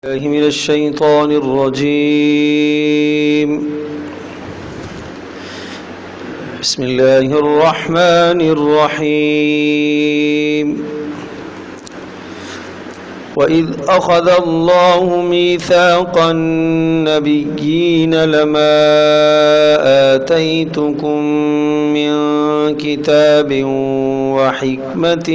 الله من الشيطان الرجيم. بسم الله الرحمن الرحيم. وإذ أخذ الله ميثاق النبيين لما آتيتكم من كتاب وحكمة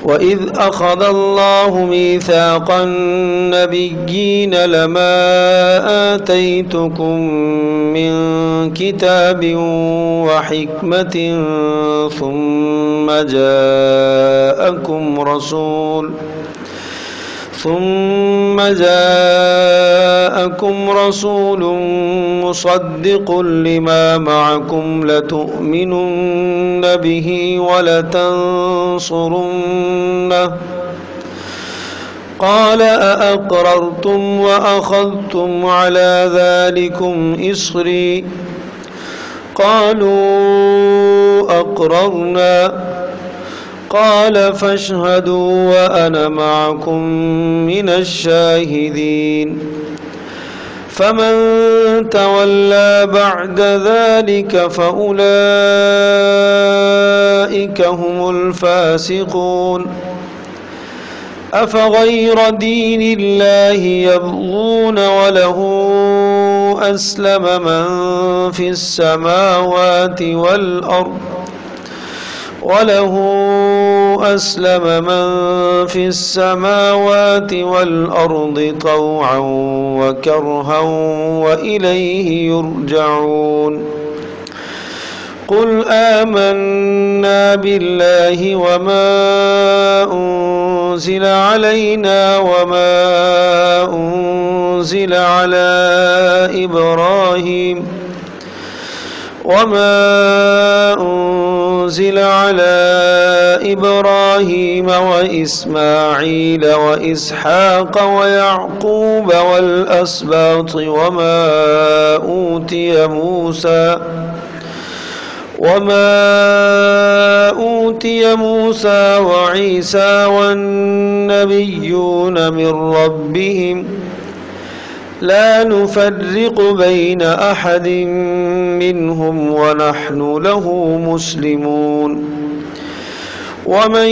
وإذ أخذ الله ميثاق النبيين لما آتيتكم من كتاب وحكمة ثم جاءكم رسول مصدق لما معكم لتؤمنن به ولتنصرنه قال أأقررتم وأخذتم على ذلكم إصري قالوا أقررنا قال فاشهدوا وأنا معكم من الشاهدين فمن تولى بعد ذلك فأولئك هم الفاسقون. أفغير دين الله يبغون وله أسلم من في السماوات والأرض طوعا وكرها وإليه يرجعون. قل آمنا بالله وما أنزل علينا وما أنزل على إبراهيم وإسماعيل وإسحاق ويعقوب والأسباط وما أوتي موسى وعيسى والنبيون من ربهم لا نفرق بين أحد منهم ونحن له مسلمون. ومن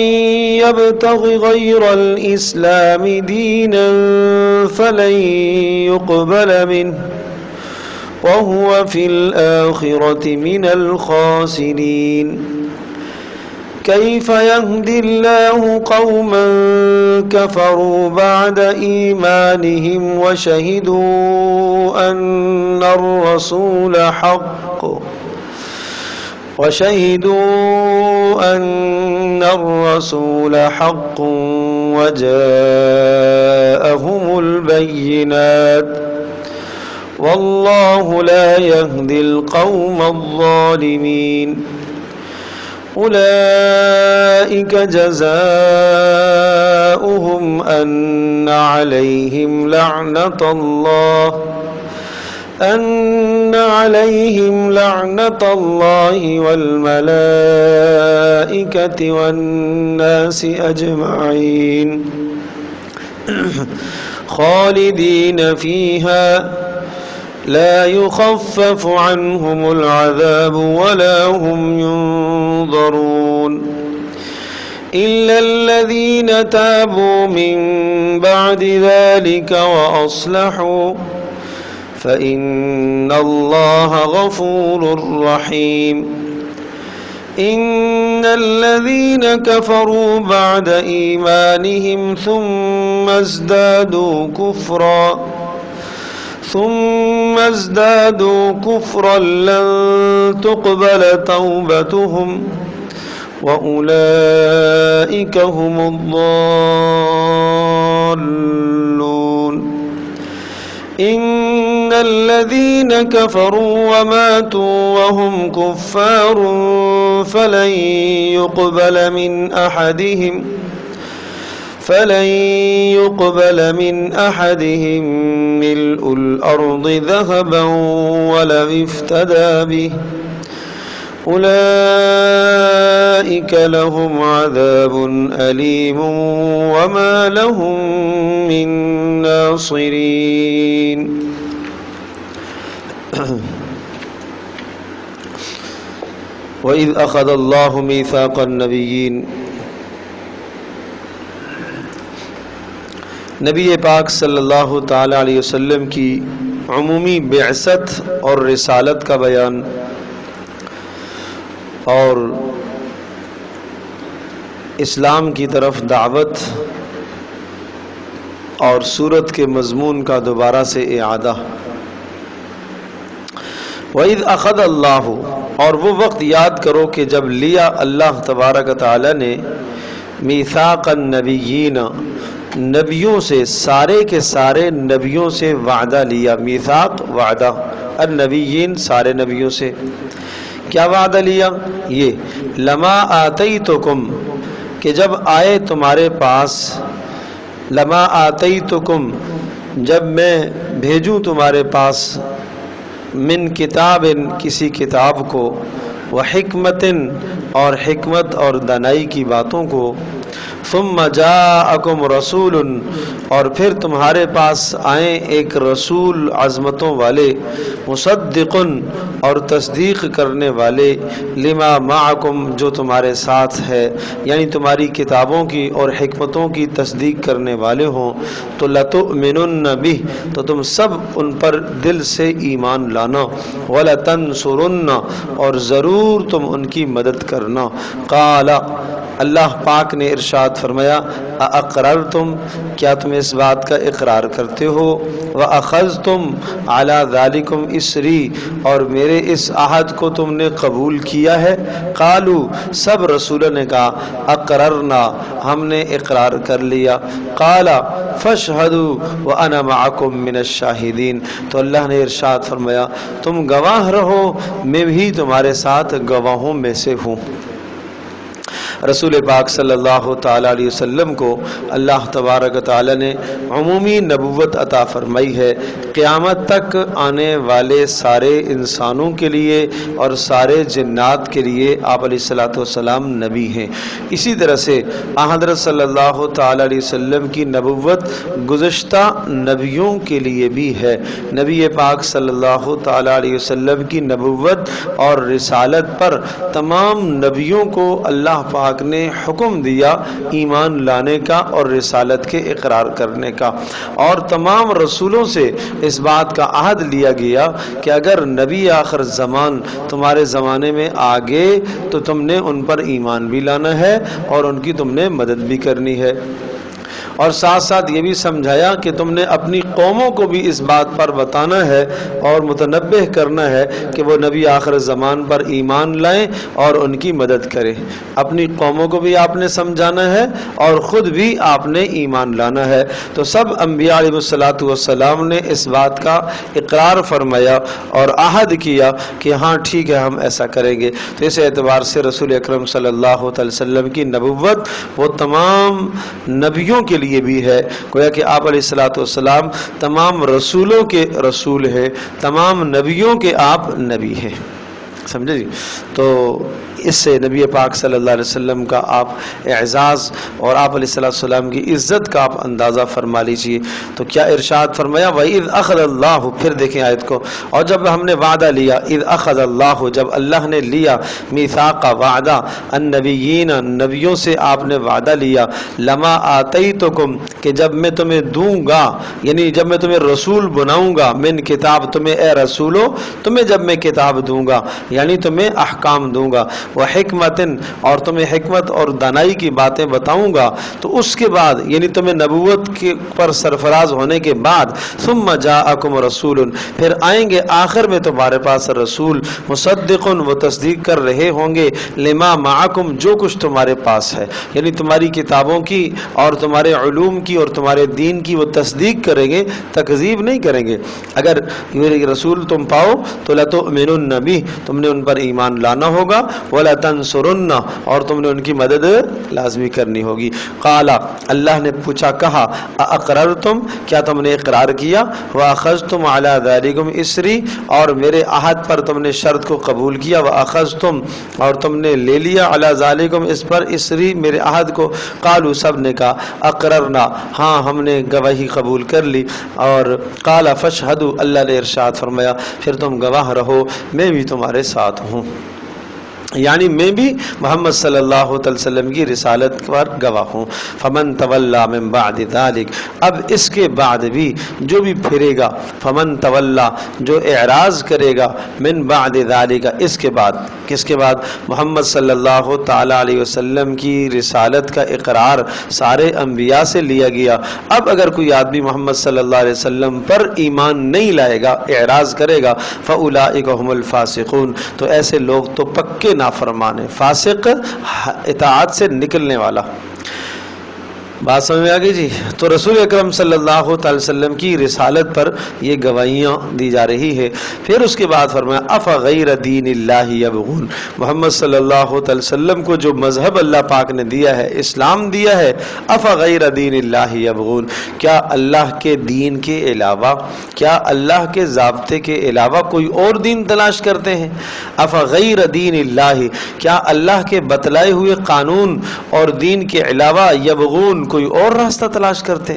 يبتغ غير الإسلام دينا فلن يقبل منه وهو في الآخرة من الخاسرين. كيف يهدي الله قوما كفروا بعد إيمانهم وشهدوا أن الرسول حق وجاءهم البينات والله لا يهدي القوم الظالمين. أولئك جزاؤهم أن عليهم لعنة الله والملائكة والناس أجمعين خالدين فيها لا يخفف عنهم العذاب ولا هم ينظرون إلا الذين تابوا من بعد ذلك وأصلحوا فإن الله غفور رحيم. إن الذين كفروا بعد إيمانهم ثم ازدادوا كفرا لن تقبل توبتهم وأولئك هم الضالون. إن الذين كفروا وماتوا وهم كفار فلن يقبل من أحدهم ملء الأرض ذهبا ولو افتدى به أولئك لهم عذاب أليم وما لهم من ناصرين. وَإِذْ أَخَذَ اللَّهُ مِيثَاقَ النَّبِيِّينَ. نبی پاک صلی اللہ تعالی علیہ وسلم کی عمومی بعثت اور رسالت کا بیان اور اسلام کی طرف دعوت اور سورت کے مضمون کا دوبارہ سے اعادہ. وَإِذْ أَخَذَ اللَّهُ، اور وہ وقت یاد کرو کہ جب لیا اللہ تبارک تعالی نے میثاق النبیین، نبیوں سے، سارے کے سارے نبیوں سے وعدہ لیا. میثاق وعدہ، النبیین سارے نبیوں سے. کیا وعدہ لیا؟ یہ لما آتیتکم، کہ جب آئے تمہارے پاس، لما آتیتکم جب میں بھیجوں تمہارے پاس، من کتاب کسی کتاب کو، وحکمت اور حکمت اور دانائی کی باتوں کو، ثم جاءکم رسول اور پھر تمہارے پاس آئیں ایک رسول عظمتوں والے، مصدق اور تصدیق کرنے والے، لما معکم جو تمہارے ساتھ ہے، یعنی تمہاری کتابوں کی اور حکمتوں کی تصدیق کرنے والے ہوں، تو لتؤمنن بہ تو تم سب ان پر دل سے ایمان لانا، ولتنصرن اور ضرور تم ان کی مدد کرنا. قال اللہ پاک نے ارشاد فرمایا، اقررتم کیا تم اس بات کا اقرار کرتے ہو، واخذتم علی ذالکم اسری اور میرے اس عہد کو تم نے قبول کیا ہے. قالوا سب رسولوں نے کہا اقررنا ہم نے اقرار کر لیا. قال فاشهدوا وانا معکم من الشاہدین تو اللہ نے ارشاد فرمایا تم گواہ رہو میں بھی تمہارے ساتھ گواہوں میں سے ہوں. رسول پاک صلی اللہ تعالی علیہ وسلم کو اللہ تبارک تعالی نے عمومی نبوت عطا فرمائی ہے، قیامت تک آنے والے سارے انسانوں کے لیے اور سارے جنات کے لیے آپ علیہ الصلوۃ والسلام نبی ہیں. اسی طرح سے حضرت صلی اللہ تعالی علیہ وسلم کی نبوت گزشتہ نبیوں کے لیے بھی ہے. نبی پاک صلی اللہ تعالی علیہ وسلم کی نبوت اور رسالت پر تمام نبیوں کو اللہ پاک نے حکم دیا ایمان لانے کا اور رسالت کے اقرار کرنے کا، اور تمام رسولوں سے اس بات کا عہد لیا گیا کہ اگر نبی آخر زمان تمہارے زمانے میں آگے تو تم نے ان پر ایمان بھی لانا ہے اور ان کی تم نے مدد بھی کرنی ہے. اور ساتھ ساتھ یہ بھی سمجھایا کہ تم نے اپنی قوموں کو بھی اس بات پر بتانا ہے اور متنبہ کرنا ہے کہ وہ نبی آخر زمان پر ایمان لائیں اور ان کی مدد کریں. اپنی قوموں کو بھی آپ نے سمجھانا ہے اور خود بھی آپ نے ایمان لانا ہے. تو سب انبیاء علیہ الصلوۃ والسلام نے اس بات کا اقرار فرمایا اور عہد کیا کہ ہاں ٹھیک ہے ہم ایسا کریں گے. تو اس اعتبار سے رسول اکرم صلی اللہ علیہ وسلم کی نبوت وہ تمام نبیوں کے لیے بھی ہے، گویا کہ آپ علیہ الصلوۃ والسلام تمام رسولوں کے رسول ہیں، تمام نبیوں کے آپ نبی ہیں. سمجھے جی؟ تو اس سے نبی پاک صلی اللہ علیہ وسلم کا آپ اعزاز اور آپ علیہ السلام کی عزت کا آپ اندازہ فرما لیجئے. تو کیا ارشاد فرمایا وَإِذْ أَخَذَ اللَّهُ، پھر دیکھیں آیت کو، اور جب ہم نے وعدہ لیا، اِذْ أَخَذَ اللَّهُ جب اللہ نے لیا، میثاق وعدہ، النبیین نبیوں سے آپ نے وعدہ لیا، لما آتیتکم کہ جب میں تمہیں دوں گا، یعنی جب میں تمہیں رسول بناؤں گا، من کتاب تمہیں اے رسولو تمہیں جب میں کتاب دوں گا یعنی تمہیں احکام دوں گا، وحکمت اور تمہیں حکمت اور دانائی کی باتیں بتاؤں گا، تو اس کے بعد یعنی تمہیں نبوت کے پر سرفراز ہونے کے بعد ثم جاءکم رسول پھر آئیں گے آخر میں تمہارے پاس رسول، مصدق وہ تصدیق کر رہے ہوں گے، لما معکم جو کچھ تمہارے پاس ہے، یعنی تمہاری کتابوں کی اور تمہارے علوم کی اور تمہارے دین کی وہ تصدیق کریں گے، تکذیب نہیں کریں گے. اگر یہ رسول تم پاؤ تو لتؤمنن بہ تم نے ان پر ایمان لانا ہوگا، وَلَا تَنْصُرُنَّ اور تم نے ان کی مدد لازمی کرنی ہوگی۔ قال اللہ نے پوچھا کہا اقررتم کیا تم نے اقرار کیا، وَأَخَذْتُمْ عَلَى ذَلِكُمْ إِسْرِي اور میرے عہد پر تم نے شرط کو قبول کیا، وَأَخَذْتُمْ اور تم نے لے لیا عَلَى ذَلِكُمْ اس پر إِسْرِي میرے عہد کو، قالوا سب نے کہا اقررنا ہاں ہم نے گواہی قبول کر لی، اور قال فاشهدوا اللہ نے ارشاد فرمایا پھر تم گواہ رہو میں بھی تمہارے ساتھ ہوں، یعنی میں بھی محمد صلی اللہ علیہ وسلم کی رسالت پر گواہ ہوں۔ فمن تولا من بعد ذلک اب اس کے بعد بھی جو بھی پھرے گا، فمن تولا جو اعراض کرے گا، من بعد ذلک اس کے بعد، کس کے بعد؟ محمد صلی اللہ تعالی علیہ وسلم کی رسالت کا اقرار سارے انبیاء سے لیا گیا، اب اگر کوئی آدمی محمد صلی اللہ علیہ وسلم پر ایمان نہیں لائے گا، اعراض کرے گا، فاولئک هم الفاسقون تو ایسے لوگ تو پکے نافرمان ہے، فاسق اطاعت سے نکلنے والا۔ بات سمجھ میں آ گئی جی؟ تو رسول اکرم صلی اللہ تعالی وسلم کی رسالت پر یہ گواہیاں دی جا رہی ہے۔ پھر اس کے بعد فرمایا افغیر دین اللہ یبغون محمد صلی اللہ تعالی وسلم کو جو مذہب اللہ پاک نے دیا ہے، اسلام دیا ہے، افغیر دین اللہ یبغون کیا اللہ کے دین کے علاوہ، کیا اللہ کے ضابطے کے علاوہ کوئی اور دین تلاش کرتے ہیں؟ افغیر دین اللہ کیا اللہ کے بتلائے ہوئے قانون اور دین کے علاوہ یبغون کوئی اور راستہ تلاش کرتے؟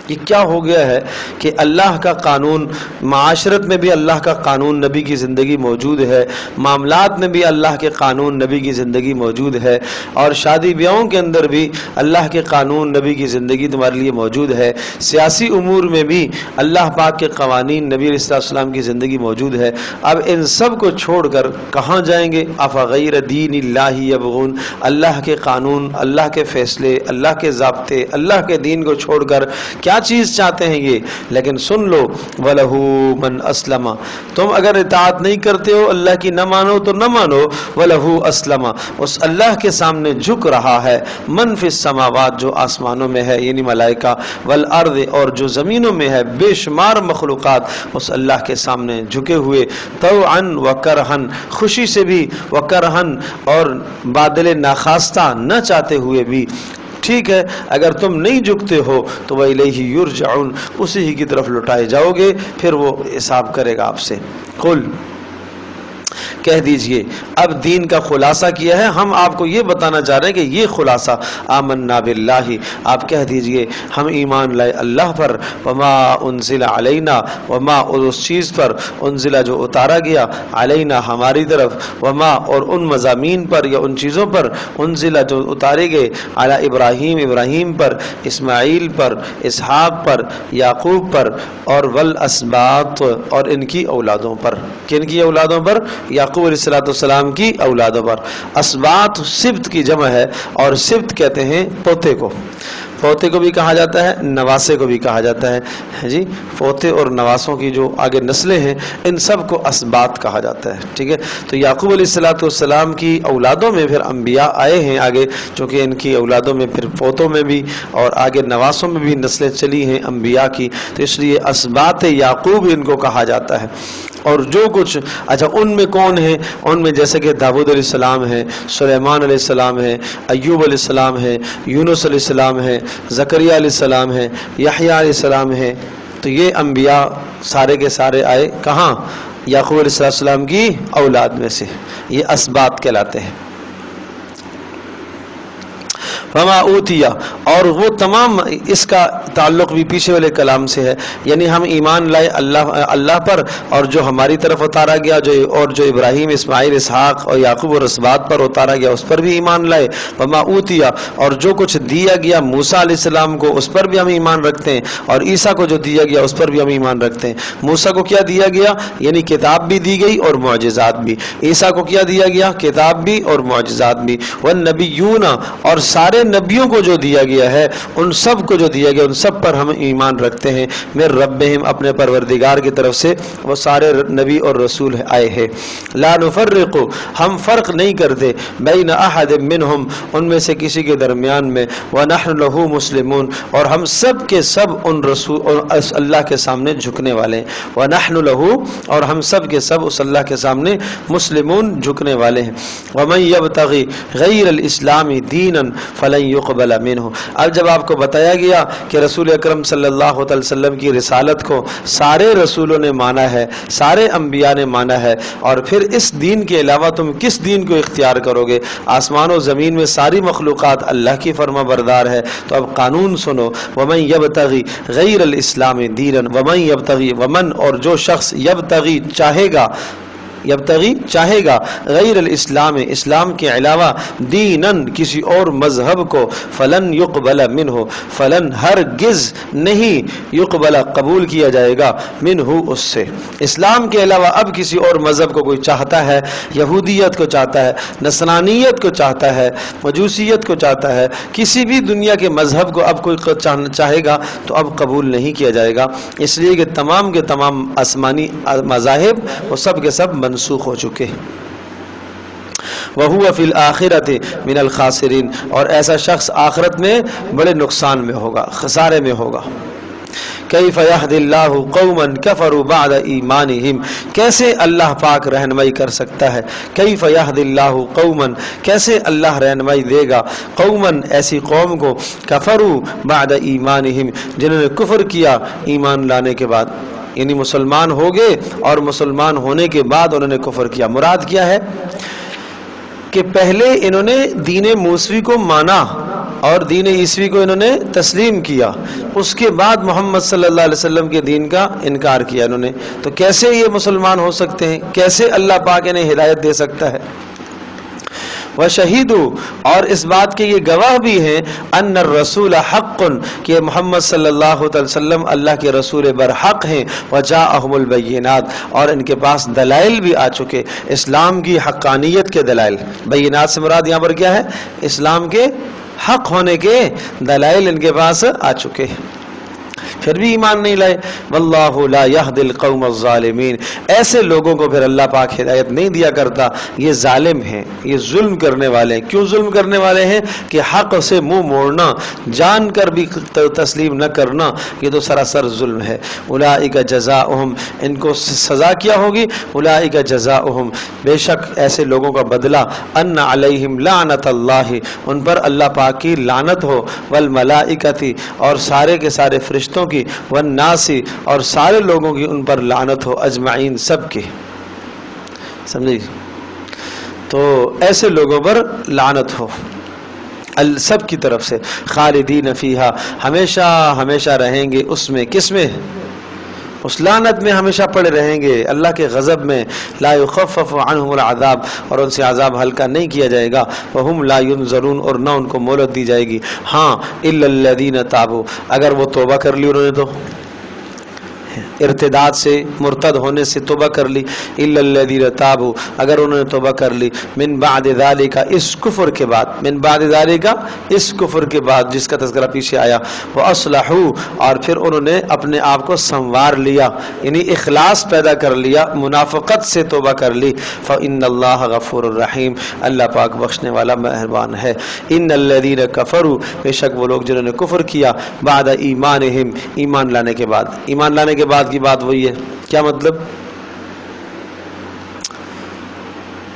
یہ کیا ہو گیا ہے کہ اللہ کا قانون، معاشرت میں بھی اللہ کا قانون نبی کی زندگی موجود ہے، معاملات میں بھی اللہ کے قانون نبی کی زندگی موجود ہے، اور شادی بیاہوں کے اندر بھی اللہ کے قانون نبی کی زندگی تمہارے لیے موجود ہے، سیاسی امور میں بھی اللہ پاک کے قوانین نبی علیہ السلام کی زندگی موجود ہے۔ اب ان سب کو چھوڑ کر کہاں جائیں گے؟ افغیر دین اللہ یبغون اللہ کے قانون، اللہ کے فیصلے، اللہ کے ضابطے، اللہ کے دین کو چھوڑ کر کیا چیز چاہتے ہیں یہ؟ لیکن سن لو وَلَهُ مَنْ أَسْلَمَ تم اگر اطاعت نہیں کرتے ہو، اللہ کی نہ مانو تو نہ مانو، وَلَهُ أَسْلَمَ اس اللہ کے سامنے جھک رہا ہے، مَنْ فِي السَّمَاوَاتِ جو آسمانوں میں ہے یعنی ملائکہ، وَالْأَرْضِ اور جو زمینوں میں ہے بے شمار مخلوقات اس اللہ کے سامنے جھکے ہوئے، طَوْعًا وَكَرْهًا خوشی سے بھی، وَكَرْهًا اور بادل ناخواستہ نہ چاہتے ہوئے بھی۔ ٹھیک ہے اگر تم نہیں جھکتے ہو تو وَإِلَيْهِ يُرْجَعُونَ اسی ہی کی طرف لوٹائے جاؤ گے، پھر وہ حساب کرے گا آپ سے۔ قل کہہ دیجئے، اب دین کا خلاصہ کیا ہے، ہم آپ کو یہ بتانا چاہ رہے ہیں کہ یہ خلاصہ آمنا باللہ آپ کہہ دیجئے ہم ایمان لائے اللہ پر، وما انزل علینا وما اس چیز پر انزلہ جو اتارا گیا علینا ہماری طرف، وما اور ان مضامین پر یا ان چیزوں پر انزلہ جو اتارے گئے علی ابراہیم ابراہیم پر، اسماعیل پر، اسحاق پر، یعقوب پر، اور والاسباط اور ان کی اولادوں پر۔ کن کی اولادوں پر؟ یعقوب علیہ السلام کی اولادوں پر۔ اسباط سبت کی جمع ہے، اور سبت کہتے ہیں پوتے کو، پوتے کو بھی کہا جاتا ہے، نواسے کو بھی کہا جاتا ہے جی، پوتے اور نواسوں کی جو آگے نسلیں ہیں ان سب کو اسباط کہا جاتا ہے۔ ٹھیک ہے، تو یعقوب علیہ السلام کی اولادوں میں پھر انبیاء آئے ہیں آگے، چونکہ ان کی اولادوں میں پھر پوتوں میں بھی اور آگے نواسوں میں بھی نسلیں چلی ہیں انبیاء کی، تو اس لیے اسباط یعقوب ان کو کہا جاتا ہے۔ اور جو کچھ اچھا ان میں کون ہیں؟ ان میں جیسے کہ داؤد علیہ السلام ہے، سلیمان علیہ السلام ہے، ایوب علیہ السلام ہے، یونس علیہ السلام ہے، زکریا علیہ السلام ہے، یحییٰ علیہ السلام ہے، تو یہ انبیاء سارے کے سارے آئے کہاں؟ یعقوب علیہ السلام کی اولاد میں سے، یہ اسباط کہلاتے ہیں۔ فما اوتیا اور وہ تمام، اس کا تعلق بھی پیچھے والے کلام سے ہے، یعنی ہم ایمان لائے اللہ پر، اور جو ہماری طرف اتارا گیا اور جو ابراہیم، اسماعیل، اسحاق اور یعقوب اور اسباط پر اتارا گیا اس پر بھی ایمان لائے۔ فما اوتیا اور جو کچھ دیا گیا موسیٰ علیہ السلام کو اس پر بھی ہم ایمان رکھتے ہیں، اور عیسیٰ کو جو دیا گیا اس پر بھی ہم ایمان رکھتے ہیں۔ موسیٰ کو کیا دیا گیا؟ یعنی کتاب بھی دی گئی اور معجزات بھی۔ عیسیٰ کو کیا دیا گیا؟ کتاب بھی اور معجزات بھی۔ والنبیون اور سارے نبیوں کو جو دیا گیا ہے ان سب کو جو دیا گیا ان سب پر ہم ایمان رکھتے ہیں، من ربہم اپنے پروردگار کی طرف سے وہ سارے نبی اور رسول آئے ہیں، لا نفرق ہم فرق نہیں کرتے، بین احد منہم ان میں سے کسی کے درمیان میں، ونحن لہ مسلمون اور ہم سب کے سب ان رسول اللہ کے سامنے جھکنے والے ہیں، ونحن لہ اور ہم سب کے سب اس اللہ کے سامنے مسلمون جھکنے والے ہیں، ومن یبتغی غیر الاسلام دینا فلن يقبل منه۔ اب جب آپ کو بتایا گیا کہ رسول اکرم صلی اللہ علیہ وسلم کی رسالت کو سارے رسولوں نے مانا ہے، سارے انبیاء نے مانا ہے، اور پھر اس دین کے علاوہ تم کس دین کو اختیار کرو گے؟ آسمان و زمین میں ساری مخلوقات اللہ کی فرما بردار ہے، تو اب قانون سنو، ومن یبتغی غیر الاسلام دینا، ومن یبتغی ومن اور جو شخص یبتغی چاہے گا، یبتغی چاہے گا غیر الاسلام اسلام کے علاوہ دینن کسی اور مذہب کو، فلن یقبل منہ فلن ہرگز نہیں یقبل قبول کیا جائے گا منہ اس سے۔ اسلام کے علاوہ اب کسی اور مذہب کو کوئی چاہتا ہے، یہودیت کو چاہتا ہے، نصرانیت کو چاہتا ہے، مجوسیت کو چاہتا ہے، کسی بھی دنیا کے مذہب کو اب کوئی چاہے گا تو اب قبول نہیں کیا جائے گا، اس لیے کہ تمام کے تمام آسمانی مذاہب وہ سب کے سب منسوخ ہو چکے۔ وَهُوَ فِي الْآخِرَةِ مِنَ الْخَاسِرِينَ اور ایسا شخص آخرت میں بڑے نقصان میں ہوگا، خسارے میں ہوگا۔ کیف یہدی اللہ قوما کفروا بعد ایمانہم کیسے اللہ پاک رہنمائی کر سکتا ہے، کیف یہدی اللہ قوما کیسے اللہ رہنمائی دے گا، قوما ایسی قوم کو کفروا بعد ایمانہم جنہوں نے کفر کیا ایمان لانے کے بعد، یعنی مسلمان ہو گئے اور مسلمان ہونے کے بعد انہوں نے کفر کیا۔ مراد کیا ہے کہ پہلے انہوں نے دین موسوی کو مانا اور دین عیسوی کو انہوں نے تسلیم کیا، اس کے بعد محمد صلی اللہ علیہ وسلم کے دین کا انکار کیا انہوں نے، تو کیسے یہ مسلمان ہو سکتے ہیں؟ کیسے اللہ پاک انہیں ہدایت دے سکتا ہے؟ وشہیدوا اور اس بات کے یہ گواہ بھی ہیں ان الرسول حق کہ محمد صلی اللہ علیہ وسلم اللہ کے رسول برحق ہیں، وجاءہم البینات اور ان کے پاس دلائل بھی آ چکے، اسلام کی حقانیت کے دلائل۔ بینات سے مراد یہاں پر کیا ہے؟ اسلام کے حق ہونے کے دلائل ان کے پاس آ چکے، پھر بھی ایمان نہیں لائے۔ واللہ لا یہدی القوم الظالمین ایسے لوگوں کو پھر اللہ پاک ہدایت نہیں دیا کرتا، یہ ظالم ہیں، یہ ظلم کرنے والے ہیں۔ کیوں ظلم کرنے والے ہیں؟ کہ حق سے منہ موڑنا، جان کر بھی تسلیم نہ کرنا، یہ تو سراسر ظلم ہے۔ اولئک جزاؤہم ان کو سزا کیا ہوگی، اولئک جزاؤہم بے شک ایسے لوگوں کا بدلہ، ان علیہم لعنت اللہ ان پر اللہ پاک کی لعنت ہو، والملائکۃ اور سارے کے سارے فرشتوں کی، والناس اور سارے لوگوں کی ان پر لعنت ہو، اجمعین سب کی، سمجھے؟ تو ایسے لوگوں پر لعنت ہو سب کی طرف سے، خالدین فیہا ہمیشہ ہمیشہ رہیں گے اس میں، کس میں؟ اس لعنت میں ہمیشہ پڑے رہیں گے، اللہ کے غضب میں۔ لا یخفف عنہم العذاب اور ان سے عذاب ہلکا نہیں کیا جائے گا، وہم لا ینظرون اور نہ ان کو مہلت دی جائے گی۔ ہاں الا الذین تابوا اگر وہ توبہ کر لی انہوں نے، تو ارتداد سے مرتد ہونے سے توبہ کر لی، الا الذین تابوا اگر انہوں نے توبہ کر لی، من بعد ذالک اس کفر کے بعد، من بعد ذالک اس کفر کے بعد جس کا تذکرہ پیچھے آیا، واصلحوا اور پھر انہوں نے اپنے آپ کو سنوار لیا، یعنی اخلاص پیدا کر لیا، منافقت سے توبہ کر لی، فإن اللہ غفور الرحیم اللہ پاک بخشنے والا مہربان ہے۔ ان الذین کفروا بے شک وہ لوگ جنہوں نے کفر کیا، بعد ایمانہم ایمان لانے کے بعد، ایمان لانے کے بعد کی بات وہی ہے، کیا مطلب؟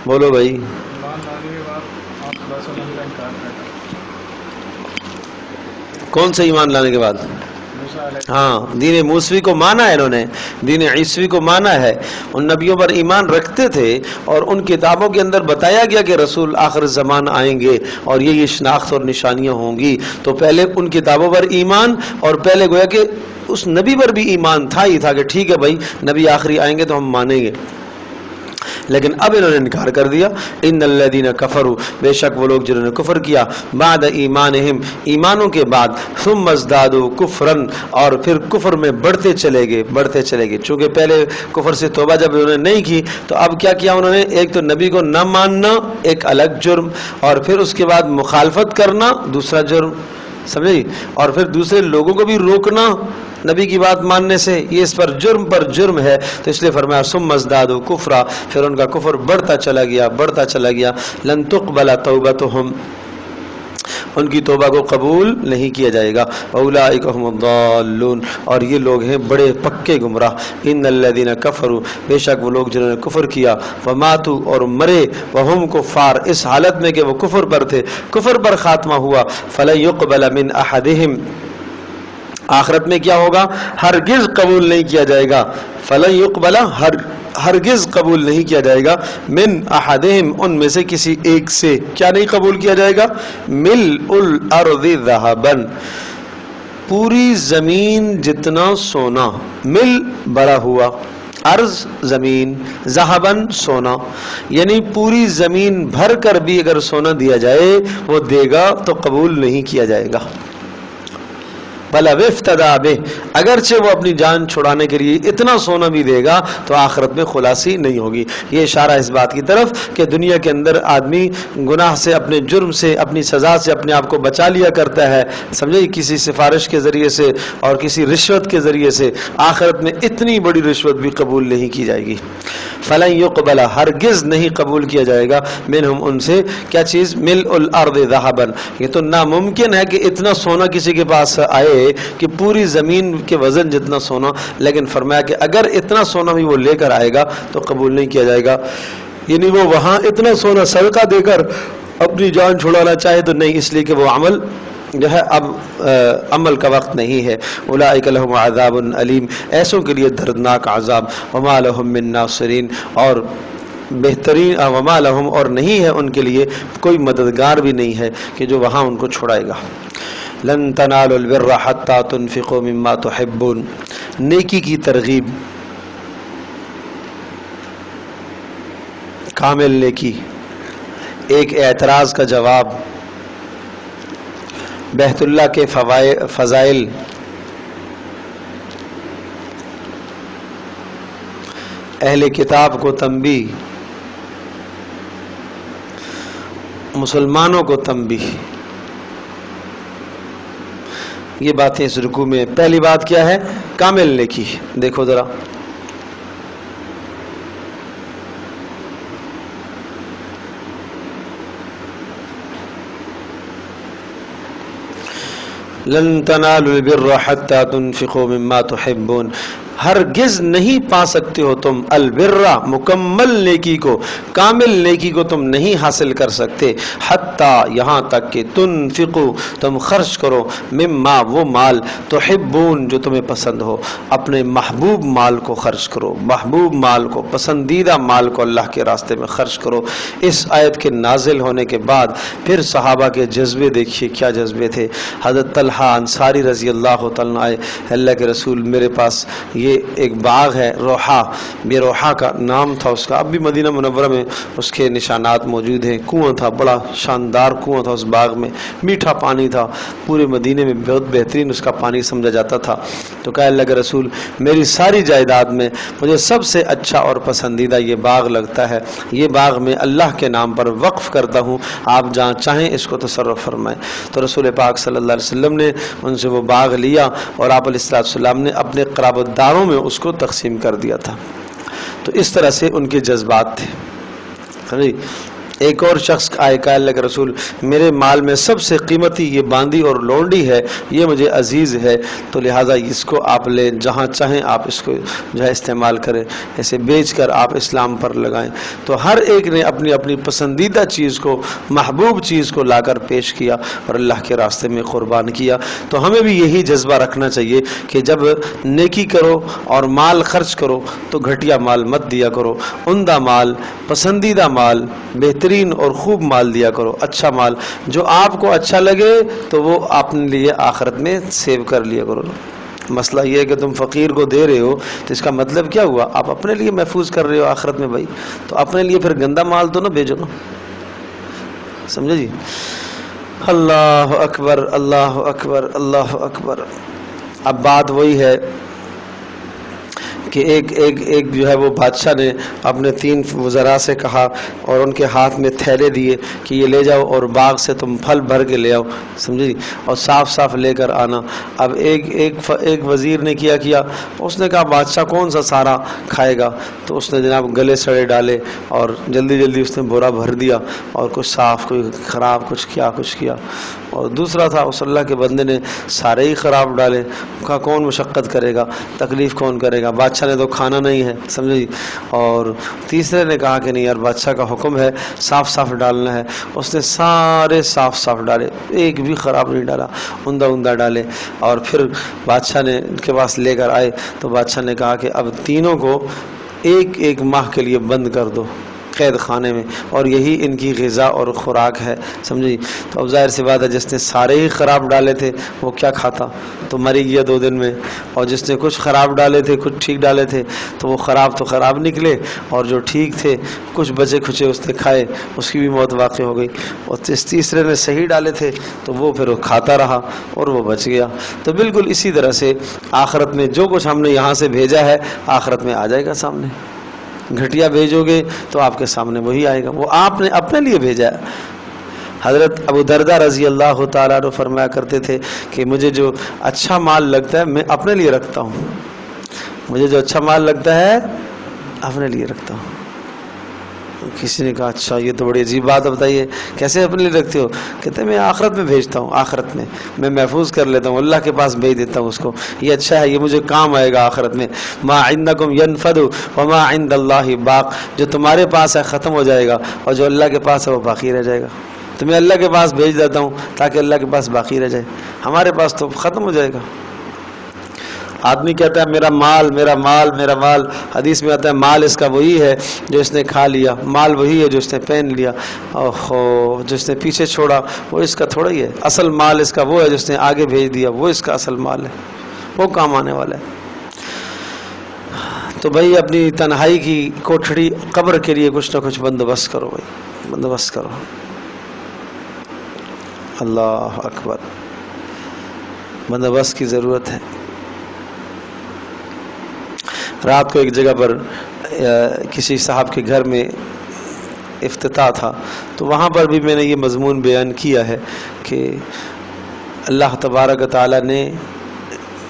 بولو بھائی، کون سے ایمان لانے کے بعد؟ ہاں دین موسوی کو مانا ہے انہوں نے، دین عیسوی کو مانا ہے، ان نبیوں پر ایمان رکھتے تھے اور ان کتابوں کے اندر بتایا گیا کہ رسول آخر زمان آئیں گے اور یہ شناخت اور نشانیاں ہوں گی، تو پہلے ان کتابوں پر ایمان، اور پہلے گویا کہ اس نبی پر بھی ایمان تھا ہی تھا کہ ٹھیک ہے بھائی نبی آخری آئیں گے تو ہم مانیں گے۔ لیکن اب انہوں نے انکار کر دیا. ان الذین کفروا، بے شک وہ لوگ جنہوں نے کفر کیا، بعد ایمانہم، ایمانوں کے بعد، ثم ازدادوا کفرا، اور پھر کفر میں بڑھتے چلے گئے. چونکہ پہلے کفر سے توبہ جب انہوں نے نہیں کی تو اب کیا کیا انہوں نے؟ ایک تو نبی کو نہ ماننا ایک الگ جرم، اور پھر اس کے بعد مخالفت کرنا دوسرا جرم، سمجھے، اور پھر دوسرے لوگوں کو بھی روکنا نبی کی بات ماننے سے، یہ اس پر جرم ہے. تو اس لیے فرمایا ثم ازدادوا کفرا، پھر ان کا کفر بڑھتا چلا گیا. لن تقبل توبتهم، ان کی توبہ کو قبول نہیں کیا جائے گا. اولئک هم الضالون، اور یہ لوگ ہیں بڑے پکے گمراہ. ان الذین کفروا، بے شک وہ لوگ جنہوں نے کفر کیا، وماتوا، اور مرے، وهم کفار، اس حالت میں کہ وہ کفر پر تھے، کفر پر خاتمہ ہوا. فلن يقبل من احدهم، آخرت میں کیا ہوگا؟ ہرگز قبول نہیں کیا جائے گا. فلن يقبل، ہرگز قبول نہیں کیا جائے گا، من احدہم، ان میں سے کسی ایک سے. کیا نہیں قبول کیا جائے گا؟ ملء الارض ذهبا، پوری زمین جتنا سونا. مل بڑا ہوا، ارض زمین، ذهبا سونا، یعنی پوری زمین بھر کر بھی اگر سونا دیا جائے وہ دے گا تو قبول نہیں کیا جائے گا. بلا وفتدا بہ، اگرچہ وہ اپنی جان چھڑانے کے لیے اتنا سونا بھی دے گا تو آخرت میں خلاصی نہیں ہوگی. یہ اشارہ اس بات کی طرف کہ دنیا کے اندر آدمی گناہ سے، اپنے جرم سے، اپنی سزا سے اپنے آپ کو بچا لیا کرتا ہے، سمجھے، کسی سفارش کے ذریعے سے اور کسی رشوت کے ذریعے سے. آخرت میں اتنی بڑی رشوت بھی قبول نہیں کی جائے گی. فلن يقبل، ہرگز نہیں قبول کیا جائے گا، منہم، ان سے، کیا چیز؟ ملء الارض ذهبا. یہ تو ناممکن ہے کہ اتنا سونا کسی کے پاس آئے کہ پوری زمین کے وزن جتنا سونا، لیکن فرمایا کہ اگر اتنا سونا بھی وہ لے کر آئے گا تو قبول نہیں کیا جائے گا. یعنی وہ وہاں اتنا سونا صدقہ دے کر اپنی جان چھڑانا چاہے تو نہیں، اس لیے کہ وہ عمل جو ہے اب عمل کا وقت نہیں ہے. اولئک لهم عذاب علیم، ایسوں کے لیے دردناک عذاب. وما لهم من ناصرین، اور بہترین وما لهم، اور نہیں ہے ان کے لیے کوئی مددگار بھی نہیں ہے کہ جو وہاں ان کو چھڑائے گا. لن تنالوا البر حتى تنفقوا مما تحبون، نیکی کی ترغیب، کامل نیکی، ایک اعتراض کا جواب، بیت اللہ کے فضائل، اہل کتاب کو تنبیہ، مسلمانوں کو تنبیہ. یہ باتیں اس رکوع میں. پہلی بات کیا ہے؟ کامل نیکی. دیکھو ذرا، لن تنالوا البر حتى تنفقوا مما تحبون، ہرگز نہیں پا سکتے ہو تم البر، مکمل نیکی کو، کامل نیکی کو تم نہیں حاصل کر سکتے، حتیٰ، یہاں تک کہ تنفقوا، تم خرچ کرو، مما، وہ مال، تحبون، جو تمہیں پسند ہو. اپنے محبوب مال کو خرچ کرو، محبوب مال کو، پسندیدہ مال کو اللہ کے راستے میں خرچ کرو. اس آیت کے نازل ہونے کے بعد پھر صحابہ کے جذبے دیکھیے کیا جذبے تھے. حضرت طلحہ انصاری رضی اللہ تعالیٰ عنہ، اللہ کے رسول میرے پاس یہ ایک باغ ہے، روحا، بے روحا کا نام تھا اس کا، اب بھی مدینہ منورہ میں اس کے نشانات موجود ہیں. کنواں تھا، بڑا شاندار کنواں تھا اس باغ میں، میٹھا پانی تھا، پورے مدینے میں بہت بہترین اس کا پانی سمجھا جاتا تھا. تو کہا اللہ کے رسول میری ساری جائیداد میں مجھے سب سے اچھا اور پسندیدہ یہ باغ لگتا ہے، یہ باغ میں اللہ کے نام پر وقف کرتا ہوں، آپ جہاں چاہیں اس کو تصرف فرمائیں. تو رسول پاک صلی اللہ علیہ وسلم نے ان سے وہ باغ لیا اور آپ علیہ السلام نے اپنے قرابت داروں میں اس کو تقسیم کر دیا تھا. تو اس طرح سے ان کے جذبات تھے. ایک اور شخص آئے، کہا اللہ کے رسول میرے مال میں سب سے قیمتی یہ باندی اور لونڈی ہے، یہ مجھے عزیز ہے، تو لہٰذا اس کو آپ لیں، جہاں چاہیں آپ اس کو جو ہے استعمال کریں، ایسے بیچ کر آپ اسلام پر لگائیں. تو ہر ایک نے اپنی اپنی پسندیدہ چیز کو، محبوب چیز کو لا کر پیش کیا اور اللہ کے راستے میں قربان کیا. تو ہمیں بھی یہی جذبہ رکھنا چاہیے کہ جب نیکی کرو اور مال خرچ کرو تو گھٹیا مال مت دیا کرو، عمدہ مال، پسندیدہ مال، بہترین اور خوب مال دیا کرو، اچھا مال جو آپ کو اچھا لگے تو وہ اپنے لیے آخرت میں سیو کر لیا کرو. مسئلہ یہ ہے کہ تم فقیر کو دے رہے ہو تو اس کا مطلب کیا ہوا؟ آپ اپنے لیے محفوظ کر رہے ہو آخرت میں بھائی، تو اپنے لیے پھر گندا مال تو نہ بھیجو نا، سمجھے جی؟ اللہ اکبر اللہ اکبر اللہ اکبر۔ اب بات وہی ہے کہ ایک جو ہے وہ بادشاہ نے اپنے 3 وزراء سے کہا اور ان کے ہاتھ میں تھیلے دیے کہ یہ لے جاؤ اور باغ سے تم پھل بھر کے لے آؤ، سمجھے جی، اور صاف صاف لے کر آنا۔ اب ایک وزیر نے کیا اس نے کہا بادشاہ کون سا سارا کھائے گا، تو اس نے جناب گلے سڑے ڈالے اور جلدی اس نے بورا بھر دیا اور کچھ صاف کوئی خراب کچھ کیا، اور دوسرا تھا اس اللہ کے بندے نے سارے ہی خراب ڈالے، کہا کون مشقت کرے گا، تکلیف کون کرے گا، بادشاہ نے تو کھانا نہیں ہے، سمجھے جی۔ اور تیسرے نے کہا کہ نہیں یار بادشاہ کا حکم ہے صاف ڈالنا ہے، اس نے سارے صاف ڈالے، ایک بھی خراب نہیں ڈالا، عمدہ ڈالے، اور پھر بادشاہ نے ان کے پاس لے کر آئے تو بادشاہ نے کہا کہ اب تینوں کو ایک ماہ کے لیے بند کر دو قید خانے میں، اور یہی ان کی غذا اور خوراک ہے، سمجھے۔ تو اب ظاہر سی بات ہے جس نے سارے ہی خراب ڈالے تھے وہ کیا کھاتا، تو مری گیا 2 دن میں، اور جس نے کچھ خراب ڈالے تھے کچھ ٹھیک ڈالے تھے تو وہ خراب نکلے، اور جو ٹھیک تھے کچھ بچے کھچے اس نے کھائے، اس کی بھی موت واقع ہو گئی، اور تیسرے نے صحیح ڈالے تھے تو وہ پھر وہ کھاتا رہا اور وہ بچ گیا۔ تو بالکل اسی طرح سے آخرت میں جو کچھ ہم نے یہاں سے بھیجا ہے آخرت میں آ جائے گا سامنے، گھٹیا بھیجو گے تو آپ کے سامنے وہی آئے گا، وہ آپ نے اپنے لیے بھیجا ہے۔ حضرت ابو درداء رضی اللہ تعالیٰ عنہ فرمایا کرتے تھے کہ مجھے جو اچھا مال لگتا ہے میں اپنے لیے رکھتا ہوں، مجھے جو اچھا مال لگتا ہے اپنے لیے رکھتا ہوں۔ کسی نے کہا اچھا یہ تو بڑی عجیب بات ہے، بتائیے کیسے اپنے لیے رکھتے ہو؟ کہتے ہیں میں آخرت میں بھیجتا ہوں، آخرت میں محفوظ کر لیتا ہوں، اللہ کے پاس بھیج دیتا ہوں اس کو، یہ اچھا ہے یہ مجھے کام آئے گا آخرت میں۔ ما عندکم ینفد وما عند اللہ باق، جو تمہارے پاس ہے ختم ہو جائے گا اور جو اللہ کے پاس ہے وہ باقی رہ جائے گا، تو میں اللہ کے پاس بھیج دیتا ہوں تاکہ اللہ کے پاس باقی رہ جائے، ہمارے پاس تو ختم ہو جائے گا۔ آدمی کہتا ہے میرا مال، حدیث میں آتا ہے مال اس کا وہی ہے جو اس نے کھا لیا، مال وہی ہے جو اس نے پہن لیا، اوہو جو اس نے پیچھے چھوڑا وہ اس کا تھوڑا ہی ہے، اصل مال اس کا وہ ہے جو اس نے آگے بھیج دیا، وہ اس کا اصل مال ہے، وہ کام آنے والا ہے۔ تو بھائی اپنی تنہائی کی کوٹھڑی قبر کے لیے کچھ نہ کچھ بندوبست کرو، بھائی بندوبست کرو۔ اللہ اکبر، بندوبست کی ضرورت ہے۔ رات کو ایک جگہ پر کسی صاحب کے گھر میں افتتاح تھا، تو وہاں پر بھی میں نے یہ مضمون بیان کیا ہے کہ اللہ تبارک و تعالیٰ نے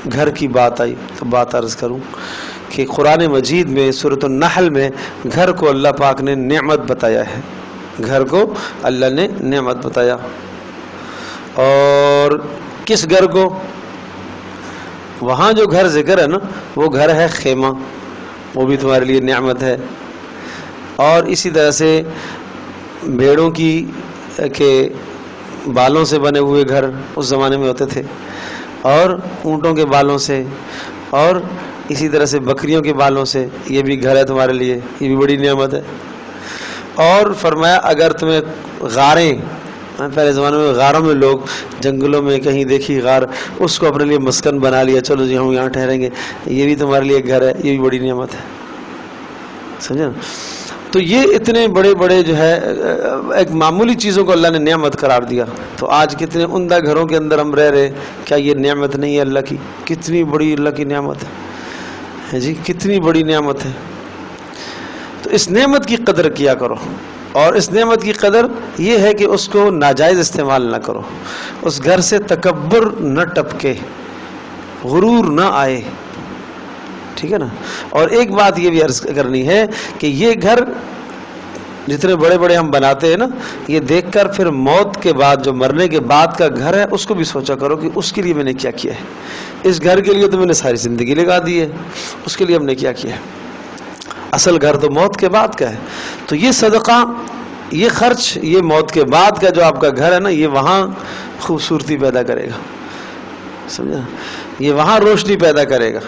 گھر کی بات آئی تو بات عرض کروں کہ قرآن مجید میں سورۃ النحل میں گھر کو اللہ پاک نے نعمت بتایا ہے، گھر کو اللہ نے نعمت بتایا، اور کس گھر کو؟ وہاں جو گھر ذکر ہے نا وہ گھر ہے خیمہ، وہ بھی تمہارے لیے نعمت ہے، اور اسی طرح سے بھیڑوں کے بالوں سے بنے ہوئے گھر اس زمانے میں ہوتے تھے، اور اونٹوں کے بالوں سے، اور اسی طرح سے بکریوں کے بالوں سے، یہ بھی گھر ہے تمہارے لیے، یہ بھی بڑی نعمت ہے۔ اور فرمایا اگر تمہیں غاریں، پہلے زمانے میں غاروں میں لوگ جنگلوں میں کہیں دیکھی غار، اس کو اپنے لیے مسکن بنا لیا، چلو جی ہم یہاں ٹھہریں گے، یہ بھی تمہارے لیے گھر ہے، یہ بھی بڑی نعمت ہے، سمجھے نا؟ تو یہ اتنے بڑے جو ہے ایک معمولی چیزوں کو اللہ نے نعمت قرار دیا، تو آج کتنے عمدہ گھروں کے اندر ہم رہ رہے، کیا یہ نعمت نہیں ہے اللہ کی؟ کتنی بڑی اللہ کی نعمت ہے جی، کتنی بڑی نعمت ہے۔ تو اس نعمت کی قدر کیا کرو، اور اس نعمت کی قدر یہ ہے کہ اس کو ناجائز استعمال نہ کرو، اس گھر سے تکبر نہ ٹپکے، غرور نہ آئے، ٹھیک ہے نا؟ اور ایک بات یہ بھی عرض کرنی ہے کہ یہ گھر جتنے بڑے بڑے ہم بناتے ہیں نا، یہ دیکھ کر پھر موت کے بعد جو مرنے کے بعد کا گھر ہے اس کو بھی سوچا کرو کہ اس کے لیے میں نے کیا کیا ہے، اس گھر کے لیے تو میں نے ساری زندگی لگا دی ہے، اس کے لیے ہم نے کیا کیا ہے۔ اصل گھر تو موت کے بعد کا ہے، تو یہ صدقہ، یہ خرچ، یہ موت کے بعد کا جو آپ کا گھر ہے نا، یہ وہاں خوبصورتی پیدا کرے گا، سمجھا؟ یہ وہاں روشنی پیدا کرے گا،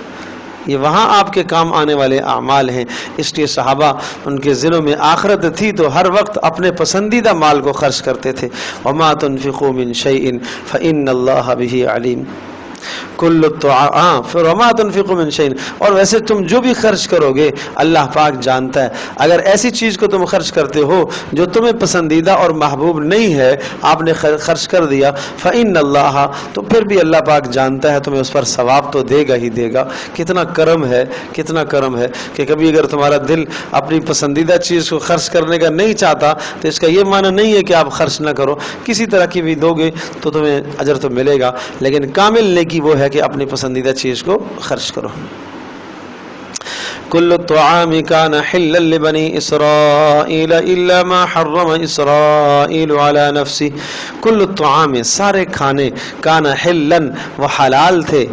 یہ وہاں آپ کے کام آنے والے اعمال ہیں۔ اس لیے صحابہ ان کے ذلوں میں آخرت تھی تو ہر وقت اپنے پسندیدہ مال کو خرچ کرتے تھے۔ وما تنفقوا من شيء فإن الله به عليم۔ کل پھر وما تنفقوا من شیء، اور ویسے تم جو بھی خرچ کرو گے اللہ پاک جانتا ہے. اگر ایسی چیز کو تم خرچ کرتے ہو جو تمہیں پسندیدہ اور محبوب نہیں ہے، آپ نے خرچ کر دیا، فإن اللہ، تو پھر بھی اللہ پاک جانتا ہے تمہیں اس پر ثواب تو دے گا ہی دے گا. کتنا کرم ہے، کتنا کرم ہے کہ کبھی اگر تمہارا دل اپنی پسندیدہ چیز کو خرچ کرنے کا نہیں چاہتا تو اس کا یہ معنی نہیں ہے کہ آپ خرچ نہ کرو، کسی طرح کی بھی دو گے تو تمہیں اجر تو ملے گا، لیکن کامل نیکی وہ ہے کہ اپنی پسندیدہ چیز کو خرچ کرو. کل الطعام کان حلا لبنی اسرائیل الا ما حرم اسرائیل علی نفسہ. کل الطعام، سارے کھانے، کان حلا، وہ حلال تھے،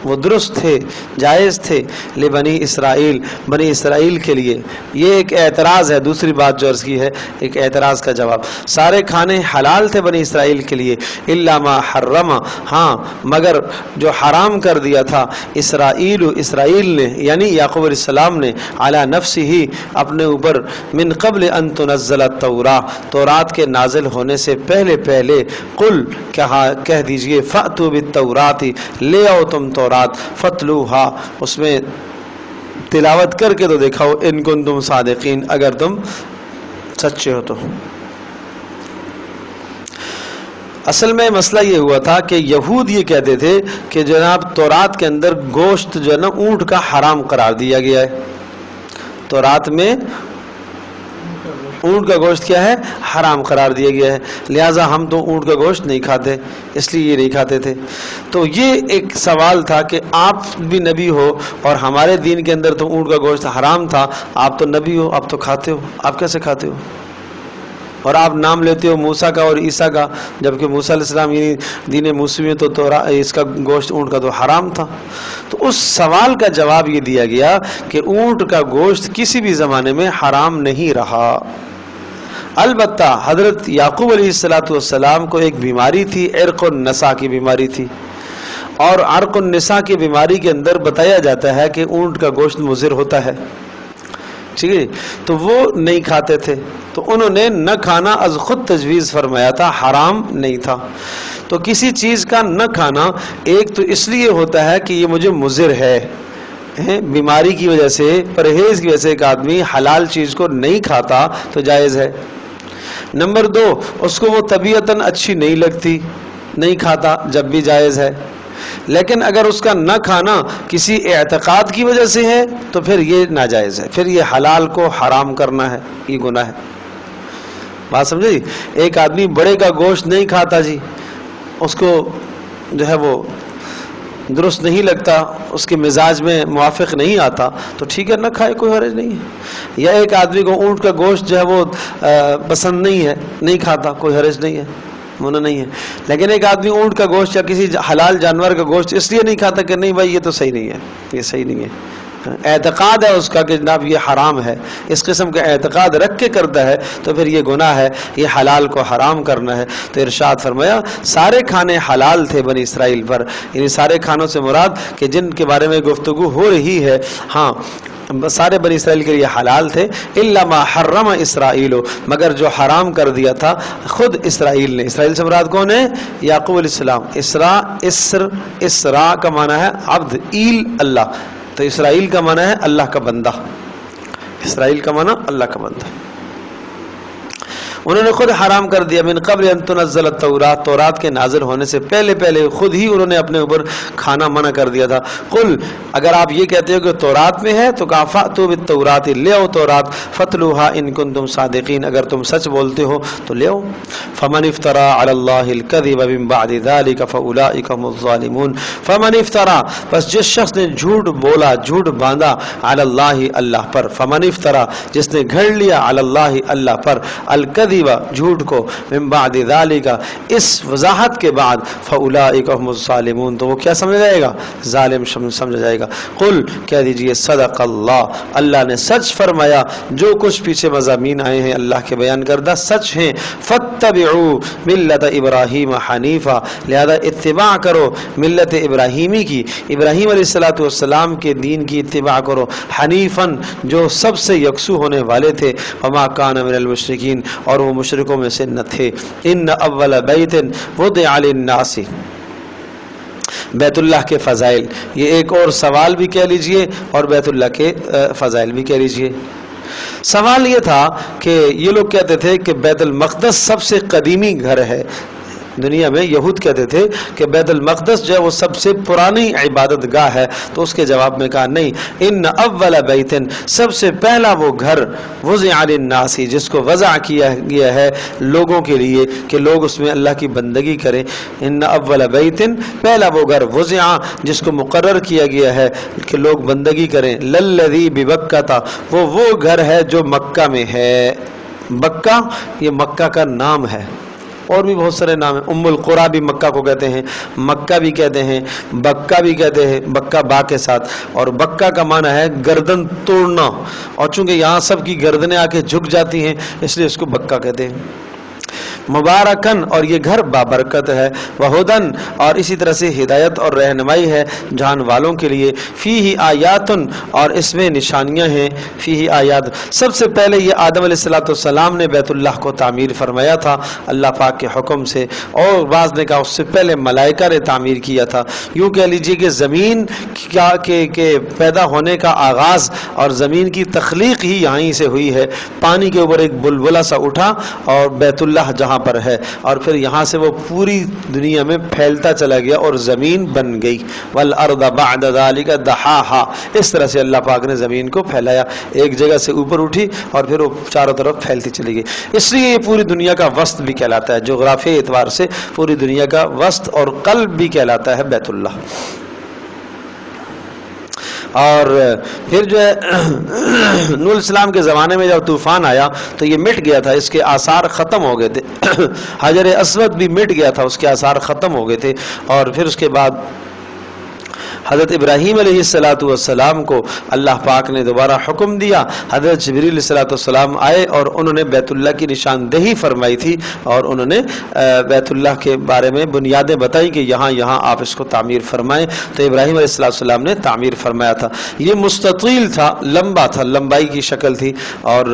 وہ درست تھے، جائز تھے، لبنی اسرائیل، بنی اسرائیل کے لیے. یہ ایک اعتراض ہے، دوسری بات جو عرض کی ہے ایک اعتراض کا جواب. سارے کھانے حلال تھے بنی اسرائیل کے لیے، الا ما حرم، ہاں مگر جو حرام کر دیا تھا اسرائیل نے، یعنی یعقوب علیہ السلام نے، علی نفسہ، اپنے اوپر، من قبل ان تنزل التوراۃ، تورات کے نازل ہونے سے پہلے پہلے. قل، کہہ دیجئے، فأتوا بالتوراۃ، لے آؤ تم تورات، فتلوہا، اس میں تلاوت کر کے تو دیکھاؤ، ان کنتم صادقین، اگر تم سچے ہو تو. اصل میں مسئلہ یہ ہوا تھا کہ یہود یہ کہتے تھے کہ جناب تورات کے اندر گوشت جو ہے نا اونٹ کا حرام قرار دیا گیا ہے. تورات میں اونٹ کا گوشت کیا ہے؟ حرام قرار دیا گیا ہے، لہٰذا ہم تو اونٹ کا گوشت نہیں کھاتے، اس لیے یہ نہیں کھاتے تھے. تو یہ ایک سوال تھا کہ آپ بھی نبی ہو اور ہمارے دین کے اندر تو اونٹ کا گوشت حرام تھا، آپ تو نبی ہو، آپ تو کھاتے ہو، آپ کیسے کھاتے ہو؟ اور آپ نام لیتے ہو موسیٰ کا اور عیسیٰ کا، جبکہ موسیٰ علیہ السلام یعنی دین موسوی میں تو اس کا گوشت اونٹ کا تو حرام تھا. تو اس سوال کا جواب یہ دیا گیا کہ اونٹ کا گوشت کسی بھی زمانے میں حرام نہیں رہا. البتہ حضرت یعقوب علیہ السلام کو ایک بیماری تھی، عرق النساء کی بیماری تھی، اور عرق النساء کی بیماری کے اندر بتایا جاتا ہے کہ اونٹ کا گوشت مضر ہوتا ہے، ٹھیک ہے، تو وہ نہیں کھاتے تھے. تو انہوں نے نہ کھانا از خود تجویز فرمایا تھا، حرام نہیں تھا. تو کسی چیز کا نہ کھانا ایک تو اس لیے ہوتا ہے کہ یہ مجھے مضر ہے، بیماری کی وجہ سے، پرہیز کی وجہ سے ایک آدمی حلال چیز کو نہیں کھاتا تو جائز ہے. نمبر دو، اس کو وہ طبیعتاً اچھی نہیں لگتی، نہیں کھاتا، جب بھی جائز ہے. لیکن اگر اس کا نہ کھانا کسی اعتقاد کی وجہ سے ہے تو پھر یہ ناجائز ہے، پھر یہ حلال کو حرام کرنا ہے، یہ گناہ ہے. بات سمجھے جی؟ ایک آدمی بڑے کا گوشت نہیں کھاتا جی، اس کو جو ہے وہ درست نہیں لگتا، اس کے مزاج میں موافق نہیں آتا تو ٹھیک ہے، نہ کھائے، کوئی حرج نہیں ہے. یا ایک آدمی کو اونٹ کا گوشت جو ہے وہ پسند نہیں ہے، نہیں کھاتا، کوئی حرج نہیں ہے، منع نہیں ہے. لیکن ایک آدمی اونٹ کا گوشت یا کسی حلال جانور کا گوشت اس لیے نہیں کھاتا کہ نہیں بھائی یہ تو صحیح نہیں ہے، یہ صحیح نہیں ہے، اعتقاد ہے اس کا کہ جناب یہ حرام ہے، اس قسم کا اعتقاد رکھ کے کرتا ہے تو پھر یہ گناہ ہے، یہ حلال کو حرام کرنا ہے. تو ارشاد فرمایا سارے کھانے حلال تھے بنی اسرائیل پر، یعنی سارے کھانوں سے مراد کہ جن کے بارے میں گفتگو ہو رہی ہے، ہاں سارے بنی اسرائیل کے لیے حلال تھے، الا ما حرم اسرائیل، مگر جو حرام کر دیا تھا خود اسرائیل نے. اسرائیل سے مراد کون ہے؟ یعقوب علیہ السلام. اسرا کا معنی ہے عبد، ایل اللہ، تو اسرائیل کا معنی ہے اللہ کا بندہ، اسرائیل کا معنی اللہ کا بندہ. انہوں نے خود حرام کر دیا، من قبل ان تنزل التوراۃ، تورات کے نازل ہونے سے پہلے پہلے خود ہی انہوں نے اپنے اوپر کھانا منع کر دیا تھا. قل، اگر آپ یہ کہتے ہو کہ تورات میں ہے تو کہا فأتوا بالتوراۃ، لے آؤ تورات، فتلوہا ان کنتم صادقین، اگر تم سچ بولتے ہو تو لے آؤ. فمن افترى على الله الكذب من بعد ذلك فاولئک هم الظالمون. فمن افترى، بس جس شخص نے جھوٹ بولا، جھوٹ باندھا، علی اللہ، اللہ پر، فمن افترى، جس نے گھڑ لیا، علی اللہ، اللہ پر، الکذب، جھوٹ کو، من بعد ذالک، اس وضاحت کے بعد، فاولئک هم الظالمون، تو وہ کیا سمجھا جائے گا؟ ظالم سمجھا جائے گا. قل، کہہ دیجئے صدق اللہ، اللہ نے سچ فرمایا، جو کچھ پیچھے مضامین آئے ہیں اللہ کے بیان کردہ سچ ہیں. فاتبعوا ملت ابراہیم حنیفا، لہذا اتباع کرو ملت ابراہیمی کی، ابراہیم علیہ السلام کے دین کی اتباع کرو، حنیفاً، جو سب سے یکسو ہونے والے تھے، وما کان من المشرکین، اور وہ مشرکوں میں سے نہ تھے. ان اول بیت وضع للناس، بیت اللہ کے فضائل، یہ ایک اور سوال بھی کہہ لیجئے اور بیت اللہ کے فضائل بھی کہہ لیجئے۔ سوال یہ تھا کہ یہ لوگ کہتے تھے کہ بیت المقدس سب سے قدیمی گھر ہے دنیا میں، یہود کہتے تھے کہ بیت المقدس جو ہے وہ سب سے پرانی عبادت گاہ ہے، تو اس کے جواب میں کہا نہیں، ان اول بیت، سب سے پہلا وہ گھر وضع للناس، جس کو وضع کیا گیا ہے لوگوں کے لیے کہ لوگ اس میں اللہ کی بندگی کریں، ان اول بیت، پہلا وہ گھر وضع جس کو مقرر کیا گیا ہے کہ لوگ بندگی کریں، للذی ببکہ، وہ گھر ہے جو مکہ میں ہے۔ بکہ یہ مکہ کا نام ہے، اور بھی بہت سارے نام ہیں، ام القریٰ بھی مکہ کو کہتے ہیں، مکہ بھی کہتے ہیں، بکہ بھی کہتے ہیں، بکہ با کے ساتھ، اور بکہ کا معنی ہے گردن توڑنا، اور چونکہ یہاں سب کی گردنیں آ کے جھک جاتی ہیں اس لیے اس کو بکہ کہتے ہیں۔ مبارکن، اور یہ گھر بابرکت ہے، وہدن، اور اسی طرح سے ہدایت اور رہنمائی ہے جہان والوں کے لیے، فیہ آیاتن، اور اس میں نشانیاں ہیں، فیہ آیات، سب سے پہلے یہ آدم علیہ السلام نے بیت اللہ کو تعمیر فرمایا تھا اللہ پاک کے حکم سے، اور بعض نے کہا اس سے پہلے ملائکہ نے تعمیر کیا تھا۔ یوں کہہ لیجئے کہ زمین کے پیدا ہونے کا آغاز اور زمین کی تخلیق ہی یہیں سے ہوئی ہے، پانی کے اوپر ایک بلبلہ سا اٹھا اور بیت اللہ جہاں پر ہے، اور پھر یہاں سے وہ پوری دنیا میں پھیلتا چلا گیا اور زمین بن گئی، والارض بعد ذلك دحاها، اس طرح سے اللہ پاک نے زمین کو پھیلایا، ایک جگہ سے اوپر اٹھی اور پھر وہ چاروں طرف پھیلتی چلی گئی، اس لیے یہ پوری دنیا کا وسط بھی کہلاتا ہے، جغرافیائی اعتبار سے پوری دنیا کا وسط اور قلب بھی کہلاتا ہے بیت اللہ۔ اور پھر جو ہے نوح السلام کے زمانے میں جب طوفان آیا تو یہ مٹ گیا تھا، اس کے آثار ختم ہو گئے تھے، حجر اسود بھی مٹ گیا تھا، اس کے آثار ختم ہو گئے تھے، اور پھر اس کے بعد حضرت ابراہیم علیہ السلام کو اللہ پاک نے دوبارہ حکم دیا، حضرت جبریل علیہ السلام آئے اور انہوں نے بیت اللہ کی نشاندہی فرمائی تھی، اور انہوں نے بیت اللہ کے بارے میں بنیادیں بتائی کہ یہاں آپ اس کو تعمیر فرمائیں، تو ابراہیم علیہ السلام نے تعمیر فرمایا تھا۔ یہ مستطیل تھا، لمبا تھا، لمبائی کی شکل تھی، اور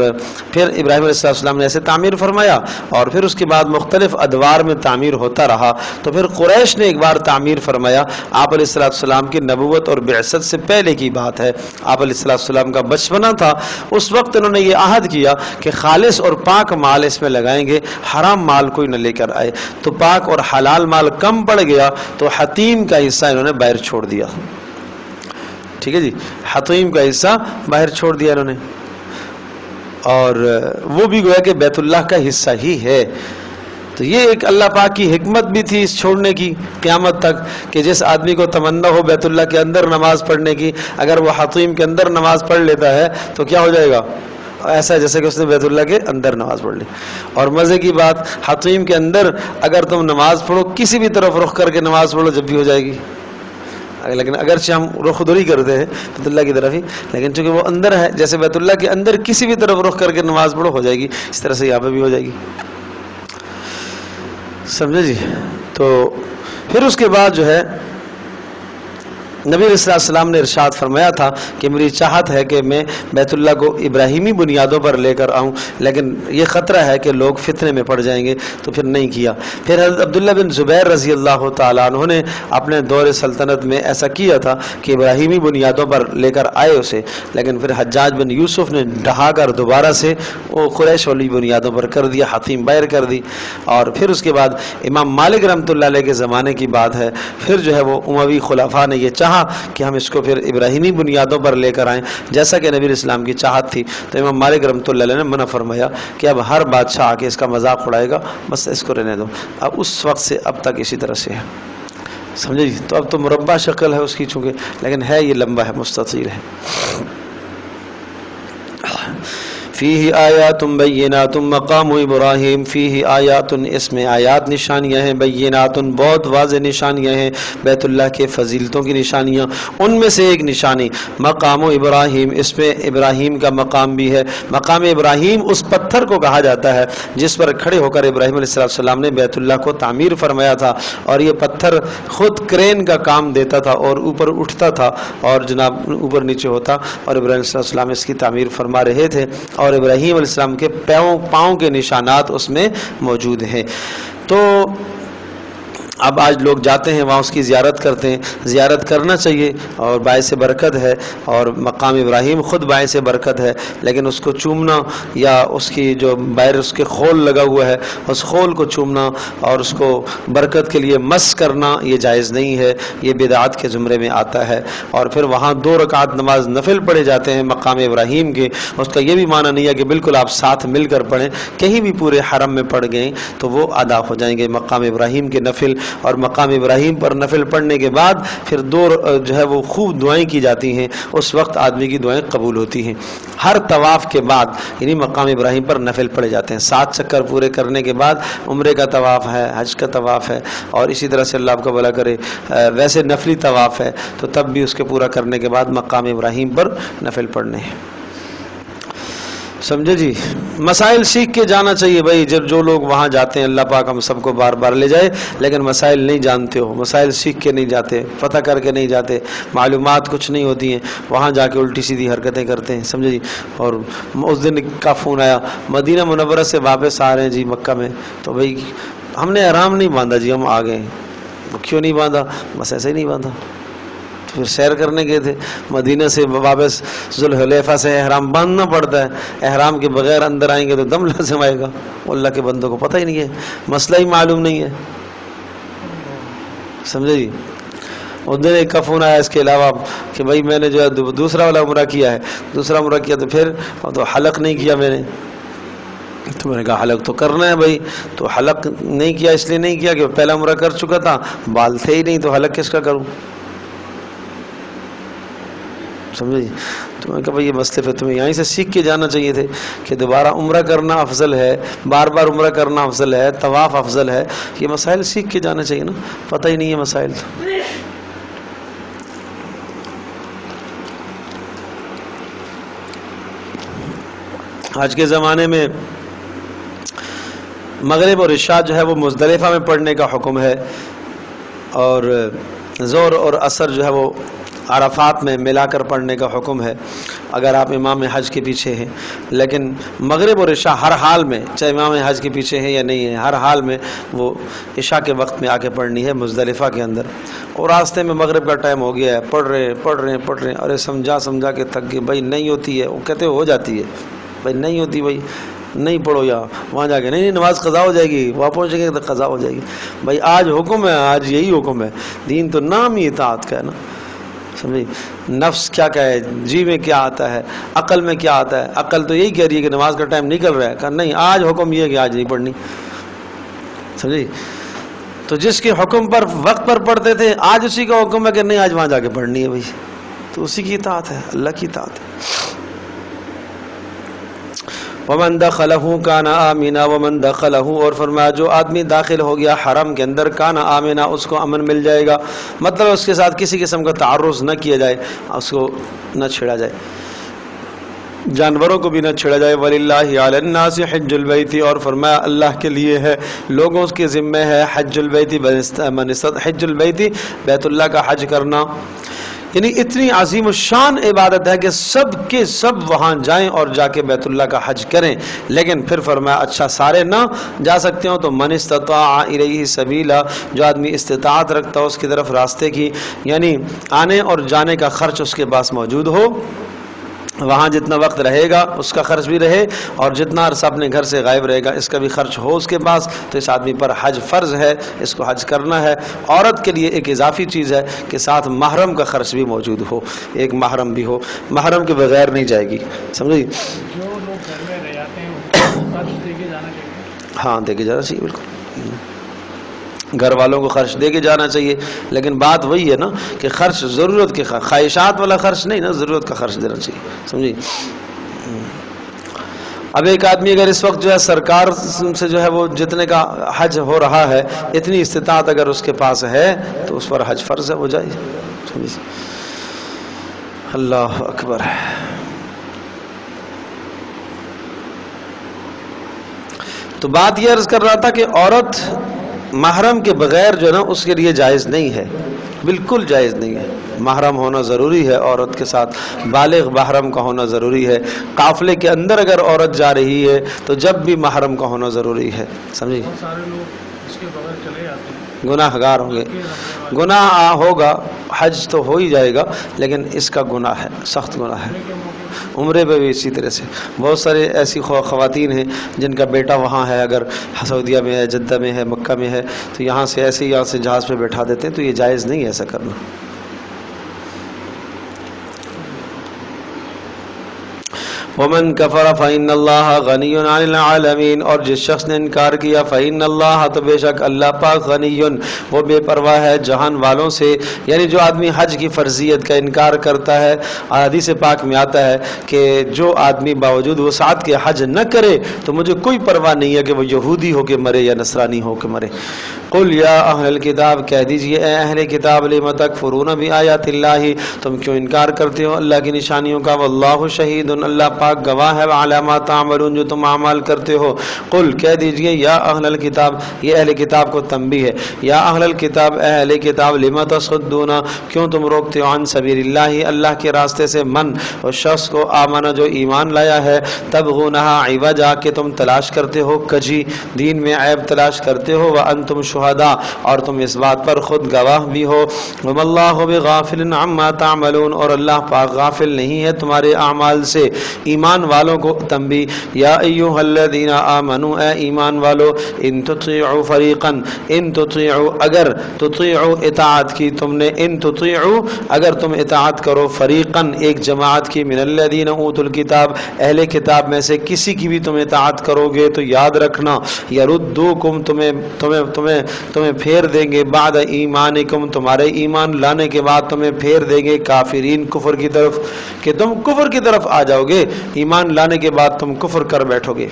پھر ابراہیم علیہ السلام نے ایسے تعمیر فرمایا، اور پھر اس کے بعد مختلف ادوار میں تعمیر ہوتا رہا، تو پھر قریش نے ایک بار تعمیر فرمایا، آپ علیہ السلام کی نبوت اور بعثت سے پہلے کی بات ہے، آپ علیہ السلام کا بچپنا تھا، اس وقت انہوں نے یہ عہد کیا کہ خالص اور پاک مال اس میں لگائیں گے، حرام مال کوئی نہ لے کر آئے، تو پاک اور حلال مال کم پڑ گیا تو حتیم کا حصہ انہوں نے باہر چھوڑ دیا، ٹھیک ہے جی، حتیم کا حصہ باہر چھوڑ دیا انہوں نے، اور وہ بھی گویا کہ بیت اللہ کا حصہ ہی ہے۔ تو یہ ایک اللہ پاک کی حکمت بھی تھی اس چھوڑنے کی قیامت تک، کہ جس آدمی کو تمنا ہو بیت اللہ کے اندر نماز پڑھنے کی، اگر وہ حتیم کے اندر نماز پڑھ لیتا ہے تو کیا ہو جائے گا، ایسا جیسے کہ اس نے بیت اللہ کے اندر نماز پڑھ لی۔ اور مزے کی بات، حتیم کے اندر اگر تم نماز پڑھو، کسی بھی طرف رخ کر کے نماز پڑھو، جب بھی ہو جائے گی، لیکن اگرچہ ہم رخ ادھر ہی کرتے ہیں بیت اللہ کی طرف ہی، لیکن چونکہ وہ اندر ہے، جیسے بیت اللہ کے اندر کسی بھی طرف رخ کر کے نماز پڑھو ہو جائے گی، اس طرح سے یہاں پہ بھی ہو جائے گی، سمجھے جی۔ تو پھر اس کے بعد جو ہے نبی علیہ السلام نے ارشاد فرمایا تھا کہ میری چاہت ہے کہ میں بیت اللہ کو ابراہیمی بنیادوں پر لے کر آؤں، لیکن یہ خطرہ ہے کہ لوگ فتنے میں پڑ جائیں گے، تو پھر نہیں کیا۔ پھر حضرت عبداللہ بن زبیر رضی اللہ تعالیٰ عنہ نے اپنے دور سلطنت میں ایسا کیا تھا کہ ابراہیمی بنیادوں پر لے کر آئے اسے، لیکن پھر حجاج بن یوسف نے ڈھا کر دوبارہ سے وہ قریش والی بنیادوں پر کر دیا، حتیم باہر کر دی۔ اور پھر اس کے بعد امام مالک رحمۃ اللہ علیہ کے زمانے کی بات ہے، پھر جو ہے وہ اموی خلفاء نے یہ چاہا کہ ہم اس کو پھر ابراہیمی بنیادوں پر لے کر آئیں، جیسا کہ نبی علیہ السلام کی چاہت تھی، تو امام مالک رحمۃ اللہ علیہ نے منع فرمایا کہ اب ہر بادشاہ آ کے اس کا مذاق اڑائے گا، بس اس کو رہنے دو۔ اب اس وقت سے اب تک اسی طرح سے ہے، سمجھے جی۔ تو اب تو مربع شکل ہے اس کی چونکہ، لیکن ہے یہ لمبا ہے، مستطیل ہے۔ فیہ آیات بینات مقام ابراہیم، فیہ آیات، اس میں آیات نشانیاں ہیں، بینات بہت واضح نشانیاں ہیں، بیت اللہ کے فضیلتوں کی نشانیاں، ان میں سے ایک نشانی مقام ابراہیم، اس میں ابراہیم کا مقام بھی ہے۔ مقام ابراہیم اس پتھر کو کہا جاتا ہے جس پر کھڑے ہو کر ابراہیم علیہ السلام نے بیت اللہ کو تعمیر فرمایا تھا، اور یہ پتھر خود کرین کا کام دیتا تھا اور اوپر اٹھتا تھا اور جناب اوپر نیچے ہوتا، اور ابراہیم علیہ السلام اس کی تعمیر فرما رہے تھے، اور ابراہیم علیہ السلام کے پاؤں کے نشانات اس میں موجود ہیں۔ تو اب آج لوگ جاتے ہیں وہاں اس کی زیارت کرتے ہیں، زیارت کرنا چاہیے اور باعث برکت ہے، اور مقام ابراہیم خود باعث برکت ہے، لیکن اس کو چومنا یا اس کی جو باہر اس کے خول لگا ہوا ہے اس خول کو چومنا اور اس کو برکت کے لیے مس کرنا یہ جائز نہیں ہے، یہ بدعات کے زمرے میں آتا ہے۔ اور پھر وہاں 2 رکعت نماز نفل پڑھے جاتے ہیں مقام ابراہیم کے، اس کا یہ بھی معنی نہیں ہے کہ بالکل آپ ساتھ مل کر پڑھیں، کہیں بھی پورے حرم میں پڑھ گئے تو وہ ادا ہو جائیں گے مقام ابراہیم کے نفل۔ اور مقام ابراہیم پر نفل پڑھنے کے بعد پھر 2 جو ہے وہ خوب دعائیں کی جاتی ہیں، اس وقت آدمی کی دعائیں قبول ہوتی ہیں۔ ہر طواف کے بعد یعنی مقام ابراہیم پر نفل پڑھے جاتے ہیں، 7 چکر پورے کرنے کے بعد عمرے کا طواف ہے، حج کا طواف ہے، اور اسی طرح سے اللہ آپ کو بھلا کرے ویسے نفلی طواف ہے تو تب بھی اس کے پورا کرنے کے بعد مقام ابراہیم پر نفل پڑھنے ہیں۔ سمجھے جی؟ مسائل سیکھ کے جانا چاہیے بھائی، جب جو لوگ وہاں جاتے ہیں اللہ پاک ہم سب کو بار بار لے جائے، لیکن مسائل نہیں جانتے ہو، مسائل سیکھ کے نہیں جاتے، پتہ کر کے نہیں جاتے، معلومات کچھ نہیں ہوتی ہیں، وہاں جا کے الٹی سیدھی حرکتیں کرتے ہیں، سمجھے جی؟ اور اس دن کا فون آیا مدینہ منورہ سے واپس آ رہے ہیں جی مکہ میں، تو بھائی ہم نے احرام نہیں باندھا جی، ہم آ گئے ہیں۔ کیوں نہیں باندھا؟ بس ایسے ہی نہیں باندھا۔ پھر سیر کرنے گئے تھے مدینہ سے واپس، ذوالحلیفہ سے احرام باندھنا پڑتا ہے، احرام کے بغیر اندر آئیں گے تو دم لازم آئے گا، اللہ کے بندوں کو پتہ ہی نہیں ہے، مسئلہ ہی معلوم نہیں ہے، سمجھے جی؟ اس دن ایک کا فون آیا اس کے علاوہ کہ بھائی میں نے جو ہے دوسرا والا عمرہ کیا ہے، دوسرا عمرہ کیا تو پھر تو حلق نہیں کیا میں نے، تو میں نے کہا حلق تو کرنا ہے بھائی، تو حلق نہیں کیا اس لیے نہیں کیا کہ پہلا عمرہ کر چکا تھا، بال تھے ہی نہیں تو حلق کس کا کروں، سمجھے جی؟ تو میں نے کہا بھائی یہ مسئلے پہ تمہیں یہیں سے سیکھ کے جانا چاہیے تھے کہ دوبارہ عمرہ کرنا افضل ہے، بار بار عمرہ کرنا افضل ہے، طواف افضل ہے، یہ مسائل سیکھ کے جانا چاہیے نا، پتہ ہی نہیں ہے مسائل۔ آج کے زمانے میں مغرب اور عشاء جو ہے وہ مزدلفہ میں پڑھنے کا حکم ہے، اور ظہر اور عصر جو ہے وہ عرفات میں ملا کر پڑھنے کا حکم ہے اگر آپ امام حج کے پیچھے ہیں، لیکن مغرب اور عشاء ہر حال میں چاہے امام حج کے پیچھے ہیں یا نہیں ہے، ہر حال میں وہ عشاء کے وقت میں آ کے پڑھنی ہے مزدلفہ کے اندر۔ اور راستے میں مغرب کا ٹائم ہو گیا ہے، پڑھ رہے ہیں، ارے سمجھا کے تھک گئے، بھائی نہیں ہوتی ہے، وہ کہتے ہو جاتی ہے، بھائی نہیں ہوتی، بھائی نہیں پڑھو، یا وہاں جا کے نہیں نماز قضا ہو جائے گی، وہاں پہنچیں گے تو قضا ہو جائے گی۔ بھائی آج حکم ہے، آج یہی حکم ہے، دین تو نام ہی اطاعت کا ہے نا، سمجھے؟ نفس کیا کہے، جی میں کیا آتا ہے، عقل میں کیا آتا ہے، عقل تو یہی کہہ رہی ہے کہ نماز کا ٹائم نکل رہا ہے، کہا نہیں آج حکم یہ ہے کہ آج نہیں پڑھنی، سمجھے؟ تو جس کے حکم پر وقت پر پڑھتے تھے آج اسی کا حکم ہے کہ نہیں آج وہاں جا کے پڑھنی ہے، بھائی تو اسی کی اطاعت ہے، اللہ کی اطاعت ہے۔ ومن دخلہ کان آمنا ومن دخلہ، اور فرمایا جو آدمی داخل ہو گیا حرم کے اندر کان آمنا، اس کو امن مل جائے گا، مطلب اس کے ساتھ کسی قسم کا تعرض نہ کیا جائے، اس کو نہ چھیڑا جائے، جانوروں کو بھی نہ چھیڑا جائے۔ وَلِلَّهِ عَلَى النَّاسِ حِجُّ الْبَيْتِ، اور فرمایا اللہ کے لیے ہے، لوگوں کے ذمہ ہے حج البیت، حج البیت بیت اللہ کا حج کرنا، یعنی اتنی عظیم الشان عبادت ہے کہ سب کے سب وہاں جائیں اور جا کے بیت اللہ کا حج کریں، لیکن پھر فرمایا اچھا سارے نہ جا سکتے ہوں تو من استطاع الیہ سبیلا، جو آدمی استطاعت رکھتا ہو اس کی طرف راستے کی، یعنی آنے اور جانے کا خرچ اس کے پاس موجود ہو، وہاں جتنا وقت رہے گا اس کا خرچ بھی رہے، اور جتنا عرصہ اپنے گھر سے غائب رہے گا اس کا بھی خرچ ہو اس کے پاس، تو اس آدمی پر حج فرض ہے، اس کو حج کرنا ہے۔ عورت کے لیے ایک اضافی چیز ہے کہ ساتھ محرم کا خرچ بھی موجود ہو، ایک محرم بھی ہو، محرم کے بغیر نہیں جائے گی، سمجھے؟ جو لوگ گھر میں رہ جاتے ہیں ان کو خرچ دے کے جانا چاہیے، ہاں دے کے جانا چاہیے، بالکل گھر والوں کو خرچ دے کے جانا چاہیے، لیکن بات وہی ہے نا کہ خرچ ضرورت کے خواہشات والا خرچ نہیں نا، ضرورت کا خرچ دینا چاہیے، سمجھے؟ اب ایک آدمی اگر اس وقت جو ہے سرکار سے جو ہے وہ جتنے کا حج ہو رہا ہے اتنی استطاعت اگر اس کے پاس ہے تو اس پر حج فرض ہے، وہ جائے، سمجھے؟ اللہ اکبر۔ تو بات یہ عرض کر رہا تھا کہ عورت محرم کے بغیر جو ہے نا اس کے لیے جائز نہیں ہے، بالکل جائز نہیں ہے، محرم ہونا ضروری ہے، عورت کے ساتھ بالغ محرم کا ہونا ضروری ہے، قافلے کے اندر اگر عورت جا رہی ہے تو جب بھی محرم کا ہونا ضروری ہے، سمجھے؟ بہت سارے لوگ اس کے بغیر چلے جاتے ہیں، گناہ گار ہوں گے. گناہ ہوگا، حج تو ہو ہی جائے گا لیکن اس کا گناہ ہے، سخت گناہ ہے. عمرے پہ بھی اسی طرح سے بہت سارے ایسی خواتین ہیں جن کا بیٹا وہاں ہے، اگر سعودیہ میں ہے، جدہ میں ہے، مکہ میں ہے، تو یہاں سے ایسے یہاں سے جہاز پہ بیٹھا دیتے ہیں، تو یہ جائز نہیں ہے ایسا کرنا. ومن کفر فإن اللہ غنی عن العالمین، اور جس شخص نے انکار کیا فإن اللہ، تو بے شک اللہ پاک غنی، وہ بے پرواہ ہے جہان والوں سے. یعنی جو آدمی حج کی فرضیت کا انکار کرتا ہے، حدیث پاک میں آتا ہے کہ جو آدمی باوجود وسعت کے حج نہ کرے تو مجھے کوئی پرواہ نہیں ہے کہ وہ یہودی ہو کے مرے یا نصرانی ہو کے مرے. قل یا اہل الکتاب، کہہ دیجئے اے اہل کتاب، لم تکفرون بآیات اللہ، تم کیوں انکار کرتے ہو اللہ کی نشانیوں کا. واللہ شہید، اللہ پاک گواہ ہے، علی ما تعملون، جو تم اعمال کرتے ہو. قل، کہہ دیجئے یا اہل الکتاب، یہ اہل کتاب کو تنبیہ ہے، یا اہل الکتاب، اے اہل کتاب، لم تصدون، کیوں تم روکتے ہو، عن سبیل اللہ، اللہ کے راستے سے، من، اور شخص کو، آمن، جو ایمان لایا ہے، تبغونہا عوجا، کہ تم تلاش کرتے ہو کجی، دین میں عیب تلاش کرتے ہو، وانتم شہداء، اور تم اس بات پر خود گواہ بھی ہو. وما اللہ بغافل عما تعملون، اور اللہ پاک غافل نہیں ہے تمہارے اعمال سے. ایمان والوں کو تنبیہ، یا ایھا الذین آمنوا، اے ایمان والو، ان تطیعوا فریقا، ان تطیعوا، اگر تطیعوا اطاعت کی تم نے، ان تطیعوا، اگر تم اطاعت کرو، فریقا، ایک جماعت کی، من الذین اوتوا الکتاب، اہل کتاب میں سے کسی کی بھی تم اطاعت کرو گے تو یاد رکھنا، یردوکم، تمہیں پھیر دیں گے، بعد ایمانکم، تمہارے ایمان لانے کے بعد تمہیں پھیر دیں گے، کافرین، کفر کی طرف، کہ تم کفر کی طرف آ جاؤ گے، ایمان لانے کے بعد تم کفر کر بیٹھو گے.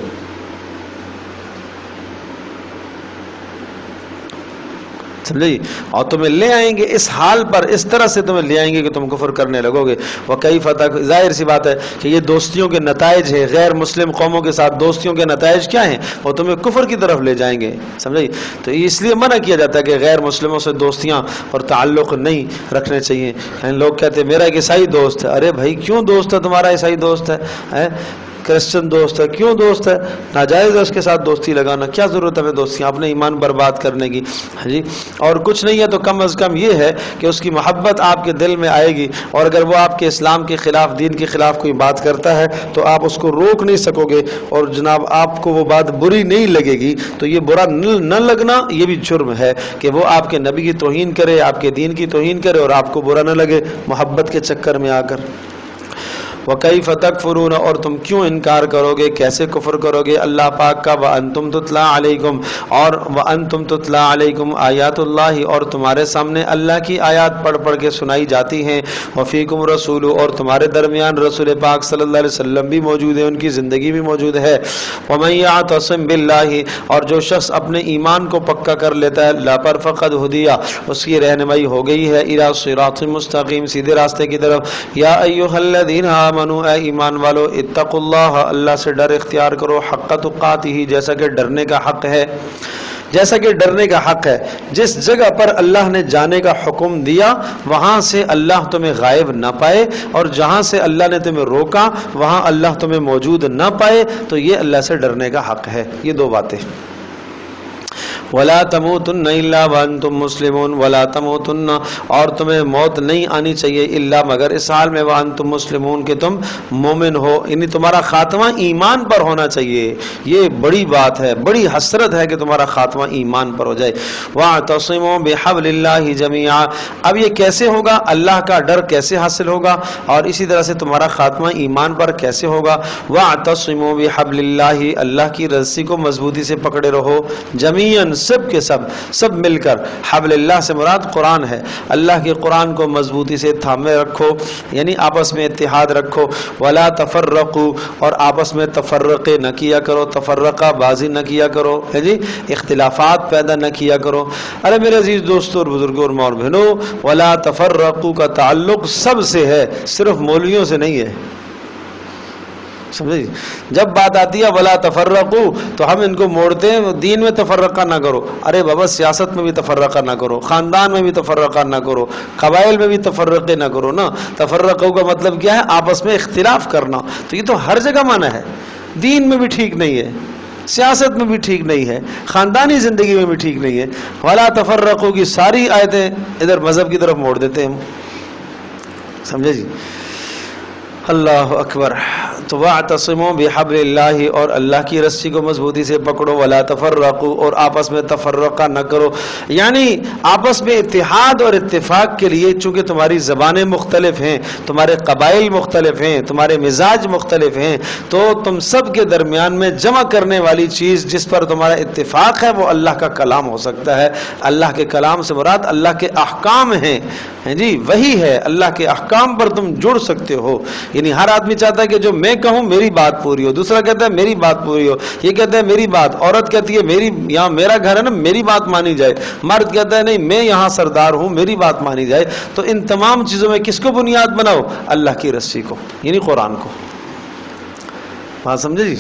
سمجھے، اور تمہیں لے آئیں گے اس حال پر، اس طرح سے تمہیں لے آئیں گے کہ تم کفر کرنے لگو گے. وکیف تک، ظاہر سی بات ہے کہ یہ دوستیوں کے نتائج ہیں، غیر مسلم قوموں کے ساتھ دوستیوں کے نتائج کیا ہیں، وہ تمہیں کفر کی طرف لے جائیں گے. سمجھے، تو اس لیے منع کیا جاتا ہے کہ غیر مسلموں سے دوستیاں اور تعلق نہیں رکھنے چاہیے. لوگ کہتے ہیں میرا ایک عیسائی دوست ہے، ارے بھائی کیوں دوست ہے تمہارا عیسائی دوست ہے، کرسچن دوست ہے، کیوں دوست ہے، ناجائز ہے اس کے ساتھ دوستی لگانا، کیا ضرورت ہے ہمیں دوستیاں اپنے ایمان برباد کرنے کی. جی، اور کچھ نہیں ہے تو کم از کم یہ ہے کہ اس کی محبت آپ کے دل میں آئے گی، اور اگر وہ آپ کے اسلام کے خلاف، دین کے خلاف کوئی بات کرتا ہے تو آپ اس کو روک نہیں سکو گے، اور جناب آپ کو وہ بات بری نہیں لگے گی، تو یہ برا نہ لگنا یہ بھی جرم ہے کہ وہ آپ کے نبی کی توہین کرے، آپ کے دین کی توہین کرے، اور آپ کو برا نہ لگے محبت کے چکر میں آ کر. وَكَيْفَ تَكْفُرُونَ، اور تم کیوں انکار کرو گے، کیسے کفر کرو گے اللہ پاک کا. وَأَنْتُمْ تُتْلَى عَلَيْكُمْ، اور وَأَنْتُمْ تُتْلَى عَلَيْكُمْ آیات اللہ، اور تمہارے سامنے اللہ کی آیات پڑھ پڑھ کے سنائی جاتی ہیں. وَفِيكُمْ رَسُولُ، اور تمہارے درمیان رسول پاک صلی اللہ علیہ وسلم بھی موجود ہیں، ان کی زندگی بھی موجود ہے. وَمَنْ يَعْتَصِمْ بِاللَّهِ، اور جو شخص اپنے ایمان کو پکا کر لیتا ہے اللہ پر، فقد ہدیٰ، اس کی رہنمائی ہو گئی ہے، اِلَى صِرَاطٍ مستقیم، سیدھے راستے کی طرف. یا ایھا الذین آمنوا، اے ایمان والو، اتقوا اللہ، اللہ سے ڈر اختیار کرو، حق تقاتہ، جیسا کہ ڈرنے کا حق ہے، جیسا کہ ڈرنے کا حق ہے. جس جگہ پر اللہ نے جانے کا حکم دیا وہاں سے اللہ تمہیں غائب نہ پائے، اور جہاں سے اللہ نے تمہیں روکا وہاں اللہ تمہیں موجود نہ پائے، تو یہ اللہ سے ڈرنے کا حق ہے. یہ دو باتیں. وَلَا تَمُوتُنَّ إِلَّا وَأَنْتُمْ مُسْلِمُونَ، وَلَا تَمُوتُنَّ، اور تمہیں موت نہیں آنی چاہیے، الا مگر اس حال میں، وَأَنْتُمْ مُسْلِمُونَ، کہ تم مومن ہو، یعنی تمہارا خاتمہ ایمان پر ہونا چاہیے. یہ بڑی بات ہے، بڑی حسرت ہے کہ تمہارا خاتمہ ایمان پر ہو جائے. وَاعْتَصِمُوا بِحَبْلِ اللَّهِ جَمِيعًا، اب یہ کیسے ہوگا، اللہ کا ڈر کیسے حاصل ہوگا، اور اسی طرح سے تمہارا خاتمہ ایمان پر کیسے ہوگا. وَاعْتَصِمُوا بِحَبْلِ اللَّهِ، اللہ کی رسی کو مضبوطی سے پکڑے رہو، جمیعاً، سب کے سب مل کر. حبل اللہ سے مراد قرآن ہے، اللہ کے قرآن کو مضبوطی سے تھامے رکھو، یعنی آپس میں اتحاد رکھو. ولا تفرقوا، اور آپس میں تفرقے نہ کیا کرو، تفرقہ بازی نہ کیا کرو، جی اختلافات پیدا نہ کیا کرو. ارے میرے عزیز دوستوں اور بزرگوں اور ماں اور بہنوں، ولا تفرقوا کا تعلق سب سے ہے، صرف مولویوں سے نہیں ہے. سمجھے، جب بات آتی ہے ولا تفرقوا تو ہم ان کو موڑتے ہیں، دین میں تفرقہ نہ کرو. ارے بابا سیاست میں بھی تفرقہ نہ کرو، خاندان میں بھی تفرقہ نہ کرو، قبائل میں بھی تفرقے نہ کرو نا. تفرقوں کا مطلب کیا ہے، آپس میں اختلاف کرنا. تو یہ تو ہر جگہ مانا ہے، دین میں بھی ٹھیک نہیں ہے. سیاست میں بھی ٹھیک نہیں ہے، خاندانی زندگی میں بھی ٹھیک نہیں ہے۔ ولا تفرقوا کی ساری آیتیں ادھر مذہب کی طرف موڑ دیتے ہیں ہم، سمجھے جی؟ اللہ اکبر۔ تو واعتصموا بحبل اللہ، اور اللہ کی رسی کو مضبوطی سے پکڑو، ولا تفرقوا، اور آپس میں تفرقہ نہ کرو، یعنی آپس میں اتحاد اور اتفاق کے لیے، چونکہ تمہاری زبانیں مختلف ہیں، تمہارے قبائل مختلف ہیں، تمہارے مزاج مختلف ہیں، تو تم سب کے درمیان میں جمع کرنے والی چیز جس پر تمہارا اتفاق ہے وہ اللہ کا کلام ہو سکتا ہے۔ اللہ کے کلام سے مراد اللہ کے احکام ہیں جی، وہی ہے، اللہ کے احکام پر تم جڑ سکتے ہو۔ یعنی ہر آدمی چاہتا ہے کہ جو میں کہوں میری بات پوری ہو، دوسرا کہتا ہے میری بات پوری ہو، یہ کہتا ہے میری بات، عورت کہتی ہے میری یہاں میرا گھر ہے نا میری بات مانی جائے، مرد کہتا ہے نہیں میں یہاں سردار ہوں میری بات مانی جائے۔ تو ان تمام چیزوں میں کس کو بنیاد بناؤ؟ اللہ کی رسی کو، یعنی قرآن کو۔ بات سمجھے جی؟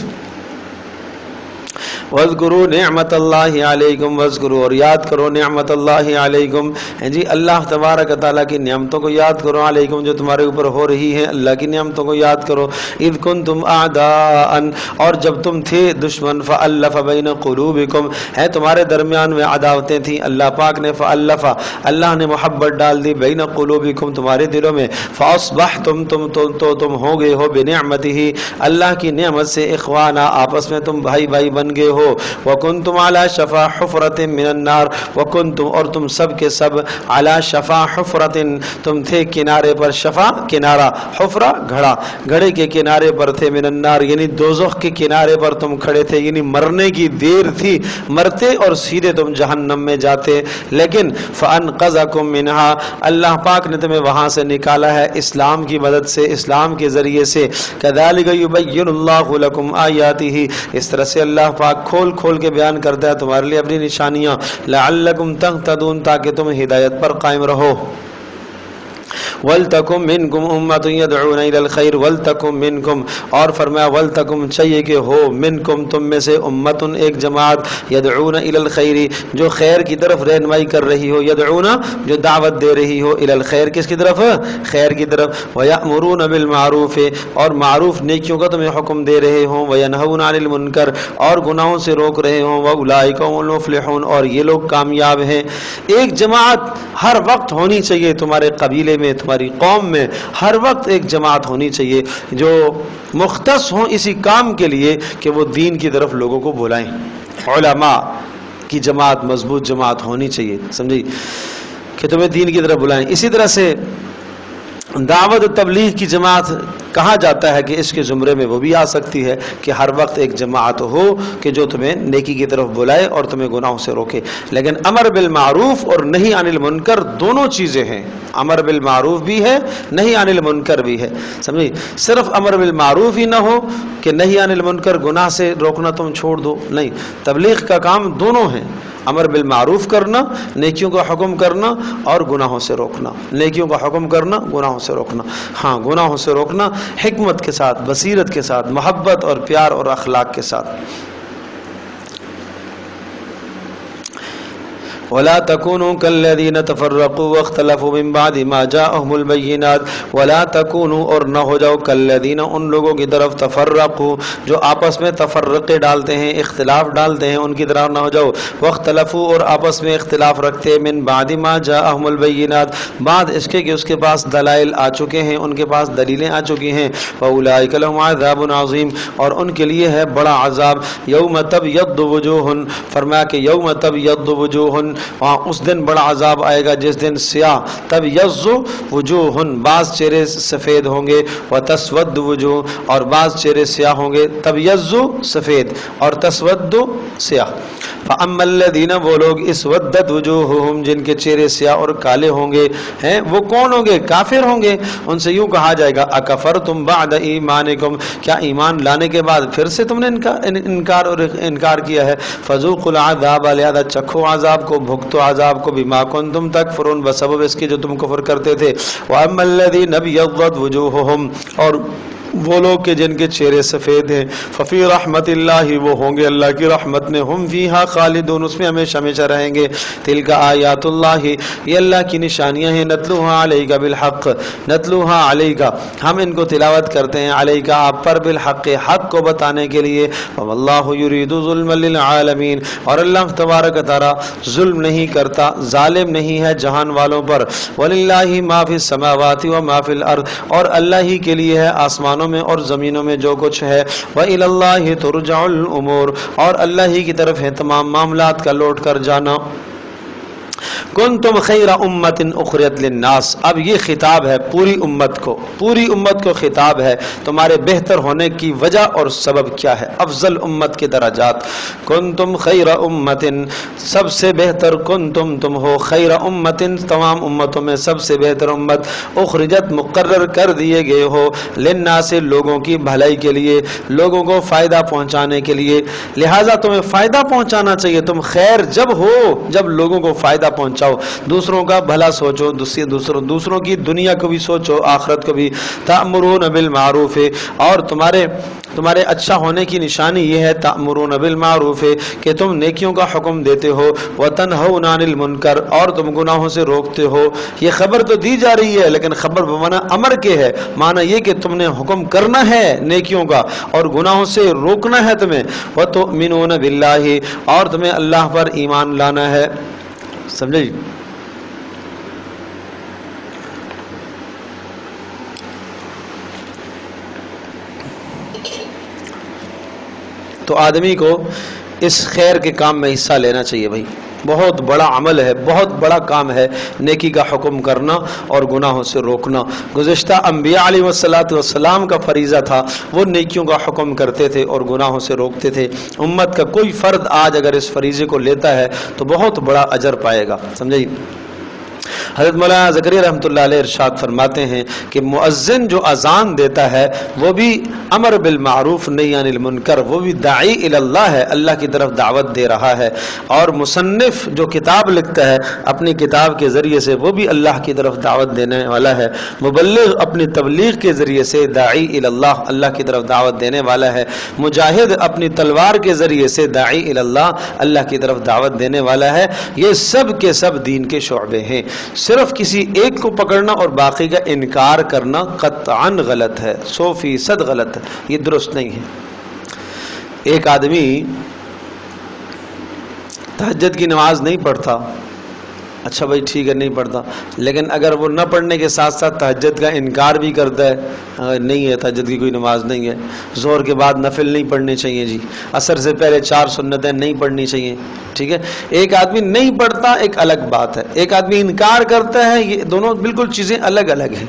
وَاذْكُرُوا نِعْمَةَ اللَّهِ عَلَيْكُمْ وَاذْكُرُوا، اور یاد کرو نعمت اللہ علیکم، جی اللہ تبارک تعالیٰ کی نعمتوں کو یاد کرو، علیکم جو تمہارے اوپر ہو رہی ہیں، اللہ کی نعمتوں کو یاد کرو۔ اذ کنتم اعداء، اور جب تم تھے دشمن، فألف بین قلوبکم، ہے تمہارے درمیان میں عداوتیں تھیں، اللہ پاک نے فألف، اللہ نے محبت ڈال دی، بین قلوبکم تمہارے دلوں میں، فاصبحتم تم ہو گئے ہو بنعمتہ، اللہ کی نعمت سے، اخوانا آپس میں تم بھائی بھائی بن گئے ہو۔ وَكُنْتُمْ عَلَى شَفَا حُفْرَةٍ مِّنَ النَّارِ، وَكُنْتُمْ اور تم سب کے سب، عَلَى شَفَا حُفْرَةٍ تم تھے کنارے پر، شفا کنارہ، حفرہ گھڑا، گھڑے کے کنارے پر تھے، من النار یعنی دوزخ کے کنارے پر تم کھڑے تھے، یعنی مرنے کی دیر تھی، مرتے اور سیدھے تم جہنم میں جاتے، لیکن فَأَنْقَذَكُم مِّنْهَا، اللہ پاک نے تمہیں وہاں سے نکالا ہے اسلام کی مدد سے، اسلام کے ذریعے سے۔ كَذَلِكَ يُبَيِّنُ اللَّهُ لَكُمْ آيَاتِهِ، اس طرح سے اللہ پاک کھول کھول کے بیان کرتا ہے تمہارے لیے اپنی نشانیاں، لعلکم تہتدون تاکہ تم ہدایت پر قائم رہو۔ وَلْتَكُمْ مِنْكُمْ أُمَّةٌ يَدْعُونَ إِلَى الْخَيْرِ وَلْتَكُمْ مِنْكُمْ، اور فرمایا وَلْتَكُمْ چاہیے کہ ہو، منکم تم میں سے، امتن ایک جماعت، یدعون إِلَى الْخَيْرِ جو خیر کی طرف رہنمائی کر رہی ہو، یدعون جو دعوت دے رہی ہو، إِلَى الْخَيْرِ کس کی طرف؟ خیر کی طرف، وَيَأْمُرُونَ بِالْمَعْرُوفِ اور معروف نیکیوں کا تمہیں حکم دے رہے ہوں، وَيَنْهَوْنَ عَنِ الْمُنْكَرِ اور گناہوں سے روک رہے ہوں، وَأُولَئِكَ هُمُ الْمُفْلِحُونَ اور یہ لوگ کامیاب ہیں۔ ایک جماعت ہر وقت ہونی چاہیے، تمہارے قبیلے میں، تمہاری قوم میں ہر وقت ایک جماعت ہونی چاہیے جو مختص ہوں اسی کام کے لیے کہ وہ دین کی طرف لوگوں کو بلائیں۔ علماء کی جماعت مضبوط جماعت ہونی چاہیے، سمجھی، کہ تمہیں دین کی طرف بلائیں۔ اسی طرح سے دعوت و تبلیغ کی جماعت کہا جاتا ہے کہ اس کے زمرے میں وہ بھی آ سکتی ہے کہ ہر وقت ایک جماعت ہو کہ جو تمہیں نیکی کی طرف بلائے اور تمہیں گناہوں سے روکے۔ لیکن امر بالمعروف اور نہی عن المنکر دونوں چیزیں ہیں، امر بالمعروف بھی ہے، نہی عن المنکر بھی ہے، سمجھی؟ صرف امر بالمعروف ہی نہ ہو کہ نہی عن المنکر گناہ سے روکنا تم چھوڑ دو، نہیں، تبلیغ کا کام دونوں ہیں، امر بالمعروف کرنا، نیکیوں کا حکم کرنا اور گناہوں سے روکنا، نیکیوں کا حکم کرنا، گناہوں سے روکنا۔ ہاں گناہوں سے روکنا حکمت کے ساتھ، بصیرت کے ساتھ، محبت اور پیار اور اخلاق کے ساتھ۔ ولا تكونوا كالذين تفرقوا واختلفوا من بعد ما جاءهم البينات، ولا تكونوا اور نہ ہو جاؤ كالذين ان لوگوں کی طرف تفرقوا جو آپس میں تفرقے ڈالتے ہیں، اختلاف ڈالتے ہیں، ان کی طرف نہ ہو جاؤ، واختلفوا اور آپس میں اختلاف رکھتے ہیں، من بعد ما جاءهم البينات بعد اس کے کہ اس کے پاس دلائل آ چکے ہیں، ان کے پاس دلیلیں آ چکی ہیں، فاولئک لهم عذاب عظیم اور ان کے لیے ہے بڑا عذاب۔ یوم تبیض وجوہ، فرمایا کہ یوم تبیض وجوہ، وہاں اس دن بڑا عذاب آئے گا جس دن سیاہ، تبیض وجوہ بعض چہرے سفید ہوں گے، وتسود وجوہ اور بعض چہرے سیاہ ہوں گے، تبیض سفید اور تسود سیاہ۔ فاما الذین وہ لوگ اسودت وجوہہم جن کے چہرے سیاہ اور کالے ہوں گے، ہیں وہ کون ہوں گے؟ کافر ہوں گے۔ ان سے یوں کہا جائے گا اکفرتم بعد ایمانکم، کیا ایمان لانے کے بعد پھر سے تم نے انکار کیا ہے؟ فذوقوا العذاب لہذا چکھو عذاب کو، بھگتو عذاب کو، بما کنتم تکفرون بسبب اس کے جو تم کفر کرتے تھے۔ واما الذین ابیضت وجوہہم اور وہ لوگ کہ جن کے چہرے سفید ہیں، ففی رحمت اللہ، وہ ہوں گے اللہ کی رحمت میں، ہم فیہا خالدون، اس میں ہمیشہ ہمیشہ رہیں گے۔ تلک آیات اللہ، یہ اللہ کی نشانیاں ہیں، نتلوہا علیک بالحق، نتلوہا علیک، ہم ان کو تلاوت کرتے ہیں، علیک آپ پر، بالحق حق کو بتانے کے لیے، واللہ یرید ظلم للعالمین، اور اللہ تبارک تعالی ظلم نہیں کرتا، ظالم نہیں ہے جہان والوں پر، وللہ ما فی السماوات و ما فی الارض، اور اللہ ہی کے لیے ہے آسمانوں میں اور زمینوں میں جو کچھ ہے، وَإِلَى اللَّهِ تُرْجَعُ الْأُمُورِ، اور اللہ ہی کی طرف ہے تمام معاملات کا لوٹ کر جانا۔ کنتم خیر امت اخرجت للناس، اب یہ خطاب ہے پوری امت کو، پوری امت کو خطاب ہے، تمہارے بہتر ہونے کی وجہ اور سبب کیا ہے، افضل امت کے درجات۔ کنتم خیر امت، سب سے بہتر، کنتم تم ہو، خیر امت تمام امتوں میں سب سے بہتر امت، اخرجت مقرر کر دیے گئے ہو، للناس لوگوں کی بھلائی کے لیے، لوگوں کو فائدہ پہنچانے کے لیے، لہٰذا تمہیں فائدہ پہنچانا چاہیے، تم خیر جب ہو جب لوگوں کو فائدہ پہنچاؤ، دوسروں کا بھلا سوچو، دوسروں کی دنیا کو بھی سوچو، آخرت کو بھی۔ تأمرون بالمعروف، اور تمہارے اچھا ہونے کی نشانی یہ ہے، تأمرون بالمعروف، کہ تم نیکیوں کا حکم دیتے ہو، وتنہون عن المنکر، اور تم گناہوں سے روکتے ہو۔ یہ خبر تو دی جا رہی ہے لیکن خبر بمعنی امر کے ہے، معنی یہ کہ تم نے حکم کرنا ہے نیکیوں کا اور گناہوں سے روکنا ہے تمہیں، وتؤمنون باللہ، اور تمہیں اللہ پر ایمان لانا ہے، سمجھے جی؟ تو آدمی کو اس خیر کے کام میں حصہ لینا چاہیے بھائی، بہت بڑا عمل ہے، بہت بڑا کام ہے نیکی کا حکم کرنا اور گناہوں سے روکنا۔ گزشتہ انبیاء علیہ السلام کا فریضہ تھا، وہ نیکیوں کا حکم کرتے تھے اور گناہوں سے روکتے تھے۔ امت کا کوئی فرد آج اگر اس فریضے کو لیتا ہے تو بہت بڑا اجر پائے گا، سمجھے؟ حضرت مولانا زکریا رحمۃ اللہ علیہ ارشاد فرماتے ہیں کہ مؤذن جو اذان دیتا ہے وہ بھی امر بالمعروف نہی عن المنکر، وہ بھی داعی الی اللہ ہے، اللہ کی طرف دعوت دے رہا ہے، اور مصنف جو کتاب لکھتا ہے اپنی کتاب کے ذریعے سے وہ بھی اللہ کی طرف دعوت دینے والا ہے، مبلغ اپنی تبلیغ کے ذریعے سے داعی الی اللہ، اللہ کی طرف دعوت دینے والا ہے، مجاہد اپنی تلوار کے ذریعے سے داعی الی اللہ، اللہ کی طرف دعوت دینے والا ہے۔ یہ سب کے سب دین کے شعبے ہیں، صرف کسی ایک کو پکڑنا اور باقی کا انکار کرنا قطعاً غلط ہے، 100% غلط ہے، یہ درست نہیں ہے۔ ایک آدمی تہجد کی نماز نہیں پڑھتا، اچھا بھائی ٹھیک ہے نہیں پڑھتا، لیکن اگر وہ نہ پڑھنے کے ساتھ ساتھ تہجد کا انکار بھی کرتا ہے، نہیں ہے تہجد کی کوئی نماز نہیں ہے، ظہر کے بعد نفل نہیں پڑھنے چاہیے جی، عصر سے پہلے 4 سنتیں نہیں پڑھنی چاہیے، ٹھیک ہے۔ ایک آدمی نہیں پڑھتا ایک الگ بات ہے، ایک آدمی انکار کرتا ہے، یہ دونوں بالکل چیزیں الگ الگ ہیں،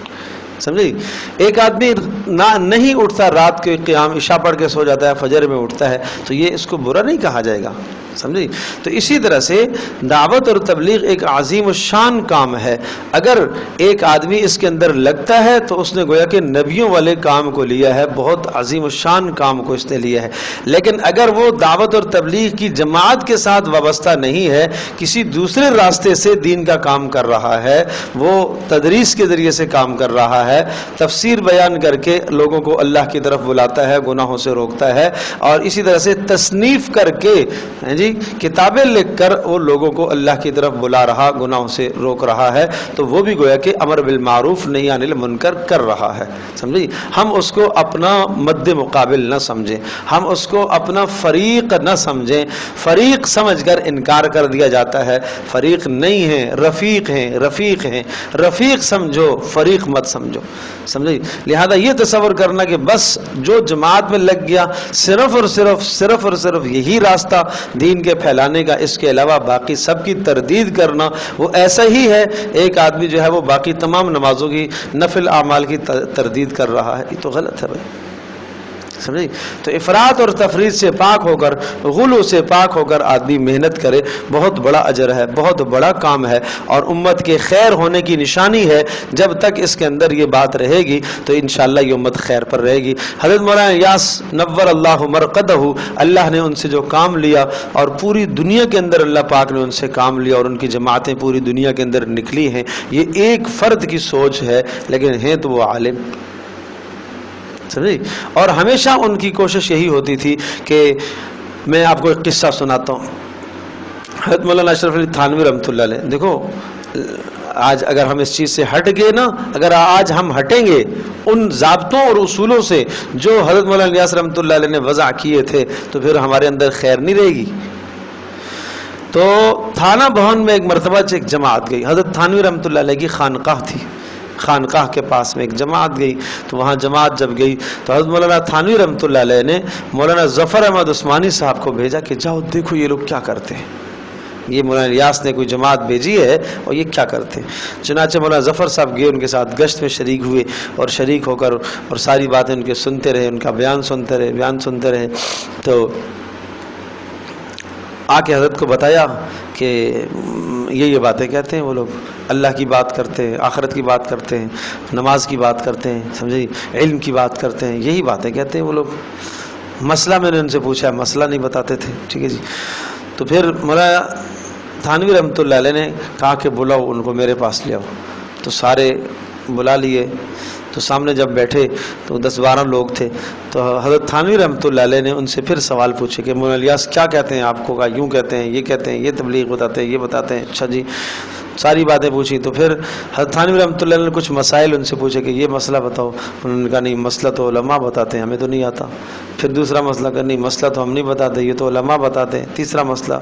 سمجھے؟ ایک آدمی نہیں اٹھتا، رات کے قیام عشاء پڑھ کے سو جاتا ہے، فجر میں اٹھتا ہے، تو یہ اس کو برا نہیں کہا جائے گا، سمجھے؟ تو اسی طرح سے دعوت اور تبلیغ ایک عظیم الشان کام ہے، اگر ایک آدمی اس کے اندر لگتا ہے تو اس نے گویا کہ نبیوں والے کام کو لیا ہے، بہت عظیم الشان کام کو اس نے لیا ہے۔ لیکن اگر وہ دعوت اور تبلیغ کی جماعت کے ساتھ وابستہ نہیں ہے، کسی دوسرے راستے سے دین کا کام کر رہا ہے، وہ تدریس کے ذریعے سے کام کر رہا ہے، تفسیر بیان کر کے لوگوں کو اللہ کی طرف بلاتا ہے، گناہوں سے روکتا ہے، اور اسی طرح سے تصنیف کر کے کتابیں لکھ کر وہ لوگوں کو اللہ کی طرف بلا رہا، گناہوں سے روک رہا ہے، تو وہ بھی گویا کہ امر بالمعروف نہی عن المنکر کر رہا ہے، سمجھے؟ ہم اس کو اپنا مد مقابل نہ سمجھیں، ہم اس کو اپنا فریق نہ سمجھیں، فریق سمجھ کر انکار کر دیا جاتا ہے، فریق نہیں ہے، رفیق ہیں، رفیق ہیں، رفیق سمجھو، فریق مت سمجھو، سمجھے؟ لہذا یہ تصور کرنا کہ بس جو جماعت میں لگ گیا صرف اور صرف یہی راستہ دین کے پھیلانے کا، اس کے علاوہ باقی سب کی تردید کرنا، وہ ایسا ہی ہے ایک آدمی جو ہے وہ باقی تمام نمازوں کی نفل اعمال کی تردید کر رہا ہے، یہ تو غلط ہے بھائی، سمجھے؟ تو افراط اور تفریط سے پاک ہو کر، غلو سے پاک ہو کر آدمی محنت کرے، بہت بڑا اجر ہے، بہت بڑا کام ہے، اور امت کے خیر ہونے کی نشانی ہے۔ جب تک اس کے اندر یہ بات رہے گی تو انشاءاللہ یہ امت خیر پر رہے گی۔ حضرت مولانا یاس نور اللہ مرقدہ، اللہ نے ان سے جو کام لیا اور پوری دنیا کے اندر اللہ پاک نے ان سے کام لیا اور ان کی جماعتیں پوری دنیا کے اندر نکلی ہیں، یہ ایک فرد کی سوچ ہے، لیکن ہیں تو وہ عالم، سمجھے. اور ہمیشہ ان کی کوشش یہی ہوتی تھی کہ میں آپ کو ایک قصہ سناتا ہوں. حضرت مولانا اشرف علی تھانوی رحمۃ اللہ علیہ، دیکھو آج اگر ہم اس چیز سے ہٹ گئے نا، اگر آج ہم ہٹیں گے ان ضابطوں اور اصولوں سے جو حضرت مولانا الیاس رحمۃ اللہ علیہ نے وضع کیے تھے، تو پھر ہمارے اندر خیر نہیں رہے گی. تو تھانہ بہن میں ایک مرتبہ ایک جماعت گئی. حضرت تھانوی رحمۃ اللہ علیہ کی خانقاہ تھی، خانقاہ کے پاس میں ایک جماعت گئی. تو وہاں جماعت جب گئی تو حضرت مولانا تھانوی رحمۃ اللہ علیہ نے مولانا ظفر احمد عثمانی صاحب کو بھیجا کہ جاؤ دیکھو یہ لوگ کیا کرتے ہیں، یہ مولانا الیاس نے کوئی جماعت بھیجی ہے اور یہ کیا کرتے ہیں. چنانچہ مولانا ظفر صاحب گئے، ان کے ساتھ گشت میں شریک ہوئے اور شریک ہو کر اور ساری باتیں ان کے سنتے رہے، ان کا بیان سنتے رہے. تو آ کے حضرت کو بتایا کہ یہ باتیں کہتے ہیں وہ لوگ، اللہ کی بات کرتے ہیں، آخرت کی بات کرتے ہیں، نماز کی بات کرتے ہیں، سمجھے، علم کی بات کرتے ہیں، یہی باتیں کہتے ہیں وہ لوگ. مسئلہ میں نے ان سے پوچھا، مسئلہ نہیں بتاتے تھے. ٹھیک ہے جی. تو پھر مولانا تھانوی رحمۃ اللہ علیہ نے کہا کہ بلاؤ ان کو میرے پاس لے آؤ. تو سارے بلا لیے. تو سامنے جب بیٹھے تو 10-12 لوگ تھے. تو حضرت تھانوی رحمۃ اللہ علیہ نے ان سے پھر سوال پوچھے کہ مولانا الیاس کیا کہتے ہیں آپ کو؟ کہا یوں کہتے ہیں، یہ کہتے ہیں، یہ تبلیغ بتاتے ہیں، یہ بتاتے ہیں. اچھا جی، ساری باتیں پوچھی. تو پھر حضرت تھانوی رحمۃ اللہ علیہ نے کچھ مسائل ان سے پوچھے کہ یہ مسئلہ بتاؤ. انہوں نے کہا نہیں، مسئلہ تو علماء بتاتے ہیں، ہمیں تو نہیں آتا. پھر دوسرا مسئلہ کہ نہیں، مسئلہ تو ہم نہیں بتاتے، یہ تو علماء بتاتے ہیں. تیسرا مسئلہ.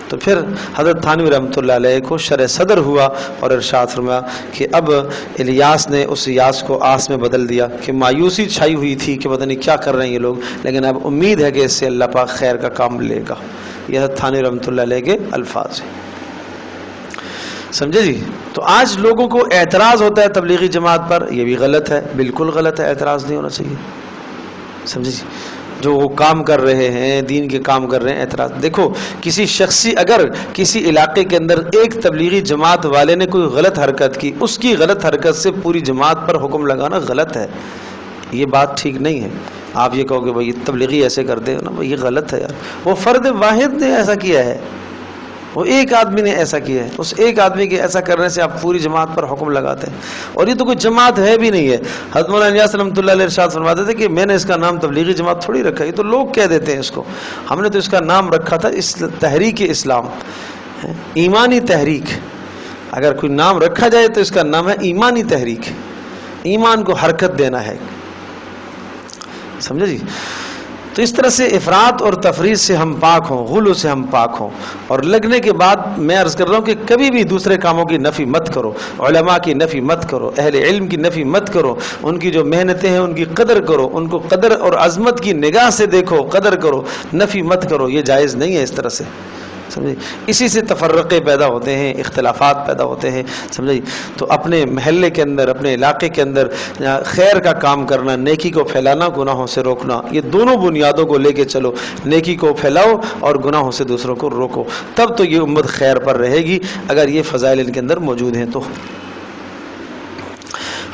تو پھر حضرت تھانوی رحمۃ اللہ علیہ کو شرح صدر ہوا اور ارشاد فرمایا کہ اب الیاس نے اس یاس کو آس میں بدل دیا کہ مایوسی چھائی ہوئی تھی کہ پتہ نہیں کیا کر رہے ہیں یہ لوگ، لیکن اب امید ہے کہ اس سے اللہ پاک خیر کا کام لے گا. یہ حضرت تھانوی رحمۃ اللہ علیہ کے الفاظ ہیں. سمجھے جی. تو آج لوگوں کو اعتراض ہوتا ہے تبلیغی جماعت پر، یہ بھی غلط ہے، بالکل غلط ہے، اعتراض نہیں ہونا چاہیے. سمجھے جی. جو وہ کام کر رہے ہیں، دین کے کام کر رہے ہیں، اعتراض. دیکھو کسی شخصی اگر کسی علاقے کے اندر ایک تبلیغی جماعت والے نے کوئی غلط حرکت کی، اس کی غلط حرکت سے پوری جماعت پر حکم لگانا غلط ہے. یہ بات ٹھیک نہیں ہے. آپ یہ کہو کہ بھائی تبلیغی ایسے کرتے ہیں نا، یہ غلط ہے یار. وہ فرد واحد نے ایسا کیا ہے، وہ ایک آدمی نے ایسا کیا ہے، اس ایک آدمی کے ایسا کرنے سے آپ پوری جماعت پر حکم لگاتے ہیں. اور یہ تو کوئی جماعت ہے بھی نہیں ہے. حضرت مولانا الیاس رحمۃ اللہ علیہ ارشاد فرماتے تھے کہ میں نے اس کا نام تبلیغی جماعت تھوڑی رکھا، یہ تو لوگ کہہ دیتے ہیں اس کو. ہم نے تو اس کا نام رکھا تھا تحریک اسلام، ایمانی تحریک. اگر کوئی نام رکھا جائے تو اس کا نام ہے ایمانی تحریک. ایمان کو حرکت دینا ہے. سمجھے جی. تو اس طرح سے افراط اور تفریط سے ہم پاک ہوں، غلو سے ہم پاک ہوں. اور لگنے کے بعد میں عرض کر رہا ہوں کہ کبھی بھی دوسرے کاموں کی نفی مت کرو، علماء کی نفی مت کرو، اہل علم کی نفی مت کرو. ان کی جو محنتیں ہیں ان کی قدر کرو، ان کو قدر اور عظمت کی نگاہ سے دیکھو، قدر کرو، نفی مت کرو. یہ جائز نہیں ہے اس طرح سے. سمجھے. اسی سے تفرقے پیدا ہوتے ہیں، اختلافات پیدا ہوتے ہیں. سمجھے. تو اپنے محلے کے اندر، اپنے علاقے کے اندر خیر کا کام کرنا، نیکی کو پھیلانا، گناہوں سے روکنا، یہ دونوں بنیادوں کو لے کے چلو. نیکی کو پھیلاؤ اور گناہوں سے دوسروں کو روکو، تب تو یہ امت خیر پر رہے گی. اگر یہ فضائل ان کے اندر موجود ہیں تو.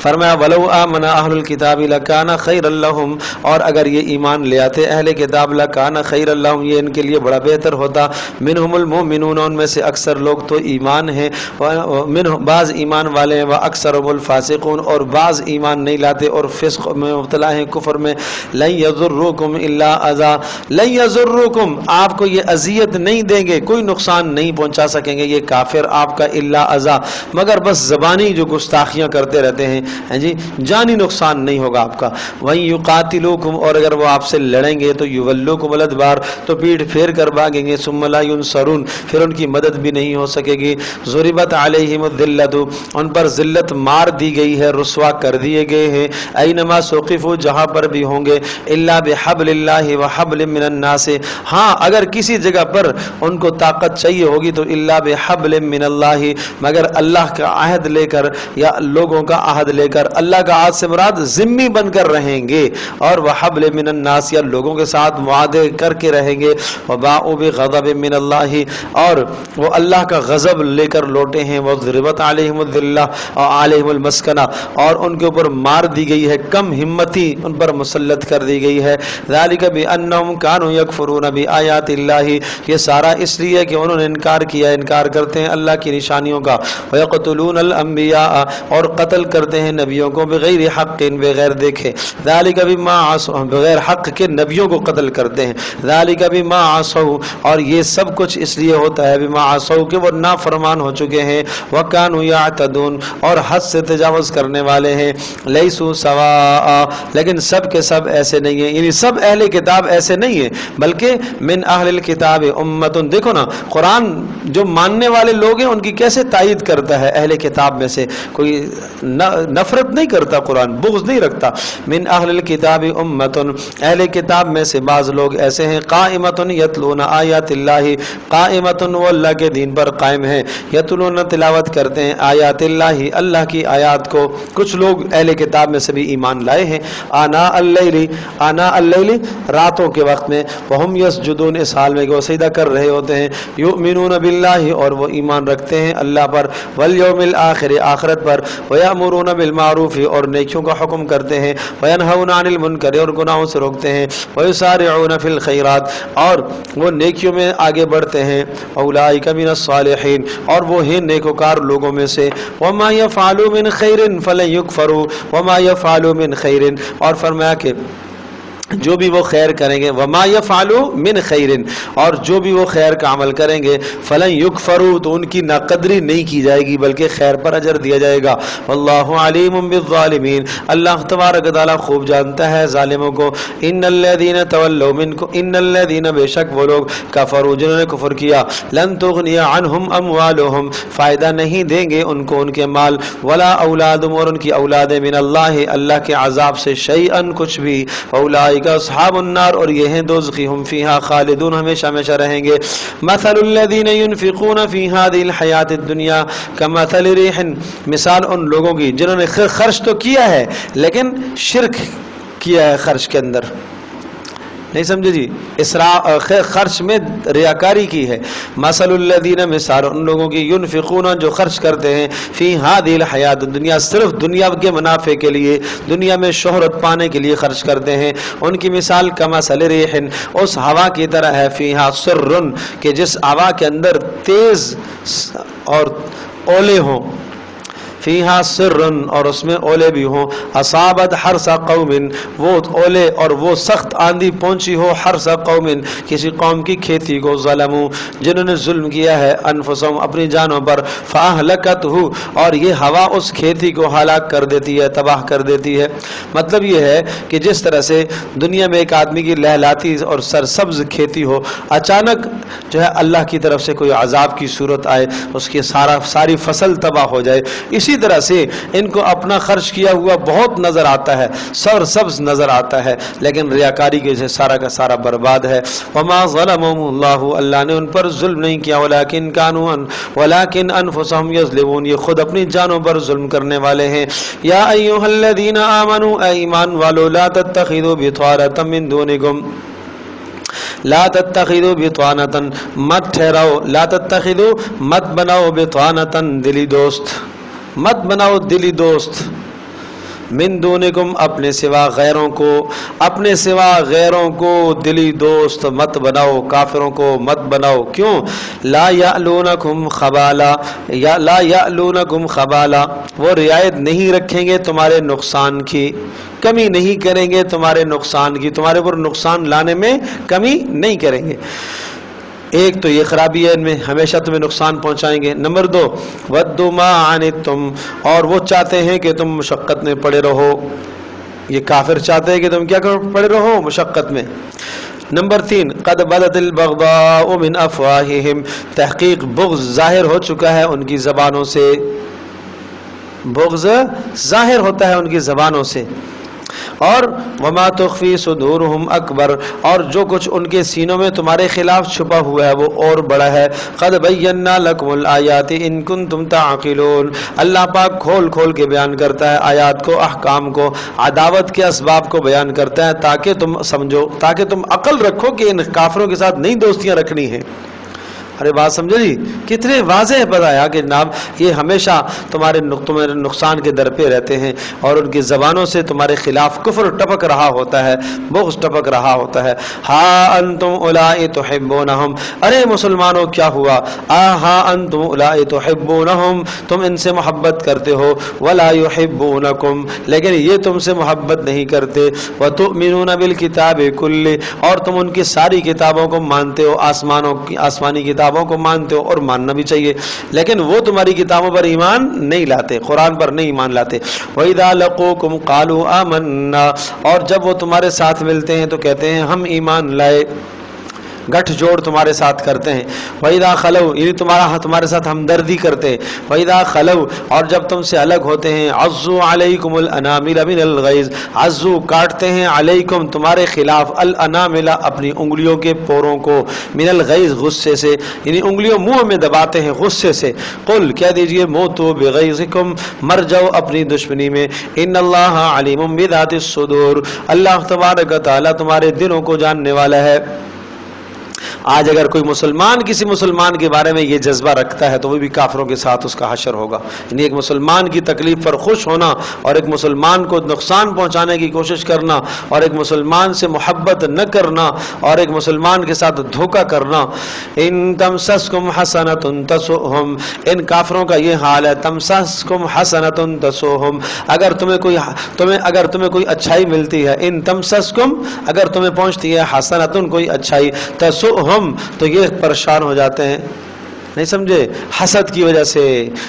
فرمایا ولو آمن اہل الکتاب لکان خیر لہم، اور اگر یہ ایمان لے آتے اہل کتاب لکان خیر لہم، یہ ان کے لیے بڑا بہتر ہوتا. منہم المؤمنون، ان میں سے اکثر لوگ تو ایمان ہیں، بعض ایمان والے ہیں، واکثرهم الفاسقون، اور بعض ایمان نہیں لاتے اور فسق میں مبتلا ہیں، کفر میں. لن یضرکم الا اذى، لن یضرکم، آپ کو یہ اذیت نہیں دیں گے، کوئی نقصان نہیں پہنچا سکیں گے یہ کافر آپ کا، الا اذى، مگر بس زبانی جو گستاخیاں کرتے رہتے ہیں جی، جانی نقصان نہیں ہوگا آپ کا. وہیں یقاتلوکم، اور اگر وہ آپ سے لڑیں گے تو یولوکم الادبار، تو پیٹھ پھیر کر بھاگیں گے. ثم لا ینصرون، پھر ان کی مدد بھی نہیں ہو سکے گی. ضربت علیہم الذلۃ، ان پر ذلت مار دی گئی ہے، رسوا کر دیے گئے ہیں. اینما ثقفوا، جہاں پر بھی ہوں گے. الا بحبل اللہ وحبل من الناس، ہاں اگر کسی جگہ پر ان کو طاقت چاہیے ہوگی تو الا بحبل من اللہ، مگر اللہ کا عہد لے کر یا لوگوں کا عہد لے کر. اللہ کا عہد سے مراد ذمی بن کر رہیں گے، اور وحبل من الناس، یا لوگوں کے ساتھ معاہدے کر کے رہیں گے. وباءوا بغضب من اللہ، اور وہ اللہ کا غضب لے کر لوٹے ہیں. وضربت علیہم الذلہ علیہم المسکنہ، اور ان کے اوپر مار دی گئی ہے کم ہمتی، ان پر مسلط کر دی گئی ہے. ذالک بانہم کانوا یکفرون بآیات اللہ، یہ سارا اس لیے کہ انہوں نے انکار کرتے ہیں اللہ کی نشانیوں کا. ویقتلون الانبیاء، اور قتل کرتے ہیں ہیں نبیوں کو بغیر حق، بغیر دیکھے، ذالک بما عصوا، بغیر حق کے نبیوں کو قتل کرتے ہیں، ذالک بما عصوا، اور یہ سب کچھ اس لیے ہوتا ہے بما عصوا کہ وہ نافرمان ہو چکے ہیں، وکانوا یعتدون، اور حد سے تجاوز کرنے والے ہیں، لیسوا سواء، لیکن سب کے سب ایسے نہیں ہیں، یعنی سب اہل کتاب ایسے نہیں ہیں، بلکہ من اہل الکتاب امت، دیکھو نا قرآن جو ماننے والے لوگ ہیں ان کی کیسے تائید کرتا ہے، اہل کتاب میں سے کوئی نفرت نہیں کرتا، قرآن بغض نہیں رکھتا، من اہل الکتاب امت، اہل کتاب میں سے بعض لوگ ایسے ہیں، قائمۃ یتلون آیات اللہ، قائمۃ وہ اللہ کے دین پر قائم ہیں، یتلون تلاوت کرتے ہیں آیات اللہ، اللہ کی آیات کو، کچھ لوگ اہل کتاب میں سے بھی ایمان لائے ہیں، آناء اللیل، راتوں کے وقت میں، وہم یسجدون، اس حال میں کہ وہ سجدہ کر رہے ہوتے ہیں، یؤمنون باللہ، اور وہ ایمان رکھتے ہیں اللہ پر، والیوم الآخر، آخرت پر، ویأمرون بالمعروف، اور نیکیوں کا حکم کرتے ہیں، وینہون عن المنکر، اور گناہوں سے روکتے ہیں، ویسارعون فی الخیرات، اور وہ نیکیوں میں آگے بڑھتے ہیں، اولئک من الصالحین، اور وہ ہیں نیکوکار لوگوں میں سے، وما یفعلوا من خیر فلن یکفروا، وما یفعلوا من خیر، اور فرمایا کہ جو بھی وہ خیر کریں گے، وما یفعلوا من خیر، اور جو بھی وہ خیر کا عمل کریں گے، فلن یکفروا، تو ان کی ناقدری نہیں کی جائے گی بلکہ خیر پر اجر دیا جائے گا، واللہ علیم بالظالمین، اللہ تبارک تعالی خوب جانتا ہے ظالموں کو، ان الذین تولوا منکم، ان الذین، بے شک وہ لوگ، کفروا، جنہوں نے کفر کیا، لن تغنی عنہم اموالہم، فائدہ نہیں دیں گے ان کو ان کے مال، ولا اولادہم، اور ان کی اولادیں، من اللہ کے عذاب سے، شیئا، کچھ بھی، اولئک اصحاب النار، اور یہ ہیں دوزخی، ہم فیہا خالدون، ہمیشہ ہمیشہ رہیں گے، مثل الذین ينفقون فی هذه الحیات الدنیا کمثل ریح، مثال ان لوگوں کی جنہوں نے خرچ تو کیا ہے لیکن شرک کیا ہے خرچ کے اندر، نہیں سمجھے جی، خرچ میں ریاکاری کی ہے، مثل الذین، مثال ان لوگوں کی، ينفقون، جو خرچ کرتے ہیں، فی هذه الحیات الدنیا، صرف دنیا کے منافع کے لیے، دنیا میں شہرت پانے کے لیے خرچ کرتے ہیں، ان کی مثال کمثل ریح، اس ہوا کی طرح ہے، فیہا سر، کہ جس ہوا کے اندر تیز اور اولے ہوں، فیہا سر، اور اس میں اولے بھی ہوں، اصابت حرث قوم، وہ اولے اور وہ سخت آندھی پہنچی ہو، حرث قوم، کسی قوم کی کھیتی کو، ظلموا، جنہوں نے ظلم کیا ہے، انفسهم، اپنی جانوں پر، فاہلکتہ، اور یہ ہوا اس کھیتی کو ہلاک کر دیتی ہے، تباہ کر دیتی ہے، مطلب یہ ہے کہ جس طرح سے دنیا میں ایک آدمی کی لہلاتی اور سرسبز کھیتی ہو، اچانک جو ہے اللہ کی طرف سے کوئی عذاب کی صورت آئے، اس کی ساری فصل تباہ ہو جائے، اسی طرح سے ان کو اپنا خرچ کیا ہوا بہت نظر آتا ہے، سرسبز نظر آتا ہے، لیکن ریاکاری کے سے سارا کا سارا برباد ہے، وما ظلمهم اللہ، اللہ نے ان پر ظلم نہیں کیا، ولکن انفسهم یظلمون، یہ خود اپنی جانوں پر ظلم کرنے والے ہیں، یا ایھا الذین آمنوا، اے ایمان والو، لا تتخذوا بطانۃ من دونکم، لا تتخذوا بطانۃ، مت ٹھہراؤ، لا تتخذوا، مت بناؤ، بطانۃ، دلی دوست، مت بناؤ دلی دوست، من دونکم، اپنے سوا غیروں کو، اپنے سوا غیروں کو دلی دوست مت بناؤ، کافروں کو مت بناؤ، کیوں؟ لا یعلونکم خبالا، یا لا یعلونکم خبالا، وہ رعایت نہیں رکھیں گے تمہارے نقصان کی، کمی نہیں کریں گے تمہارے نقصان کی، تمہارے پر نقصان لانے میں کمی نہیں کریں گے، ایک تو یہ خرابی ہے ان میں، ہمیشہ تمہیں نقصان پہنچائیں گے، نمبر 2 وَدُّوا مَا عَنِتُّمْ، اور وہ چاہتے ہیں کہ تم مشقت میں پڑے رہو، یہ کافر چاہتے ہیں کہ تم کیا پڑے رہو؟ مشقت میں، نمبر 3 قد بدت البغضاء من افواہہم، تحقیق بغض ظاہر ہو چکا ہے ان کی زبانوں سے، بغض ظاہر ہوتا ہے ان کی زبانوں سے، اور وما تخفی صدورہم اکبر، اور جو کچھ ان کے سینوں میں تمہارے خلاف چھپا ہوا ہے وہ اور بڑا ہے، قد بینا لکم الآیات ان کنتم تعقلون، اللہ پاک کھول کھول کے بیان کرتا ہے آیات کو، احکام کو، عداوت کے اسباب کو بیان کرتا ہے تاکہ تم سمجھو، تاکہ تم عقل رکھو کہ ان کافروں کے ساتھ نہیں دوستیاں رکھنی ہیں، ارے بات سمجھے جی، کتنے واضح بتایا کہ جناب یہ ہمیشہ تمہارے نقصان کے در پہ رہتے ہیں اور ان کی زبانوں سے تمہارے خلاف کفر ٹپک رہا ہوتا ہے، بغض ٹپک رہا ہوتا ہے. ہا انتم اولائی تحبونہم، ارے مسلمانوں کیا ہوا، ہا انتم اولائی تحبونہم، تم ان سے محبت کرتے ہو، ولا یحبونکم، لیکن یہ تم سے محبت نہیں کرتے، وتؤمنون بالکتاب کلہ، اور تم ان کی ساری کتابوں کو مانتے ہو، آسمانی کتابوں کو مانتے ہو اور ماننا بھی چاہیے، لیکن وہ تمہاری کتابوں پر ایمان نہیں لاتے، قرآن پر نہیں ایمان لاتے. وَإِذَا لَقُوكُمْ قَالُوا آمَنَّا، اور جب وہ تمہارے ساتھ ملتے ہیں تو کہتے ہیں ہم ایمان لائے، گٹھ جوڑ تمہارے ساتھ کرتے ہیں. وَإِذَا خَلَوْا، یعنی تمہارے ساتھ ہمدردی کرتے ہیں. وَإِذَا خَلَوْا، اور جب تم سے الگ ہوتے ہیں، عَضُّوا عَلَيْكُمُ الْأَنَامِلَ مِنَ الْغَيْظِ، عَضُّوا کاٹتے ہیں، علیکم تمہارے خلاف، الانامل اپنی انگلیوں کے پوروں کو، من الغیظ غصے سے، یعنی انگلیوں منہ میں دباتے ہیں غصے سے. قل کہہ دیجئے موتوا بغیظکم، مر جاؤ اپنی دشمنی میں. ان اللہ علیم بذات الصدور، اللہ تبارک و تعالی تمہارے دلوں کو جاننے والا ہے. آج اگر کوئی مسلمان کسی مسلمان کے بارے میں یہ جذبہ رکھتا ہے تو وہ بھی کافروں کے ساتھ اس کا حشر ہوگا. یعنی ایک مسلمان کی تکلیف پر خوش ہونا اور ایک مسلمان کو نقصان پہنچانے کی کوشش کرنا اور ایک مسلمان سے محبت نہ کرنا اور ایک مسلمان کے ساتھ دھوکہ کرنا. ان تمسسکم حسنۃ تسؤہم، ان کافروں کا یہ حال ہے. تمسسکم حسنۃ تسؤہم، اگر تمہیں کوئی اچھائی ملتی ہے، ان تمسسکم، اگر تمہیں پہنچتی ہے حسنۃ کوئی اچھائی، تسؤہم تو یہ پریشان ہو جاتے ہیں. نہیں سمجھے؟ حسد کی وجہ سے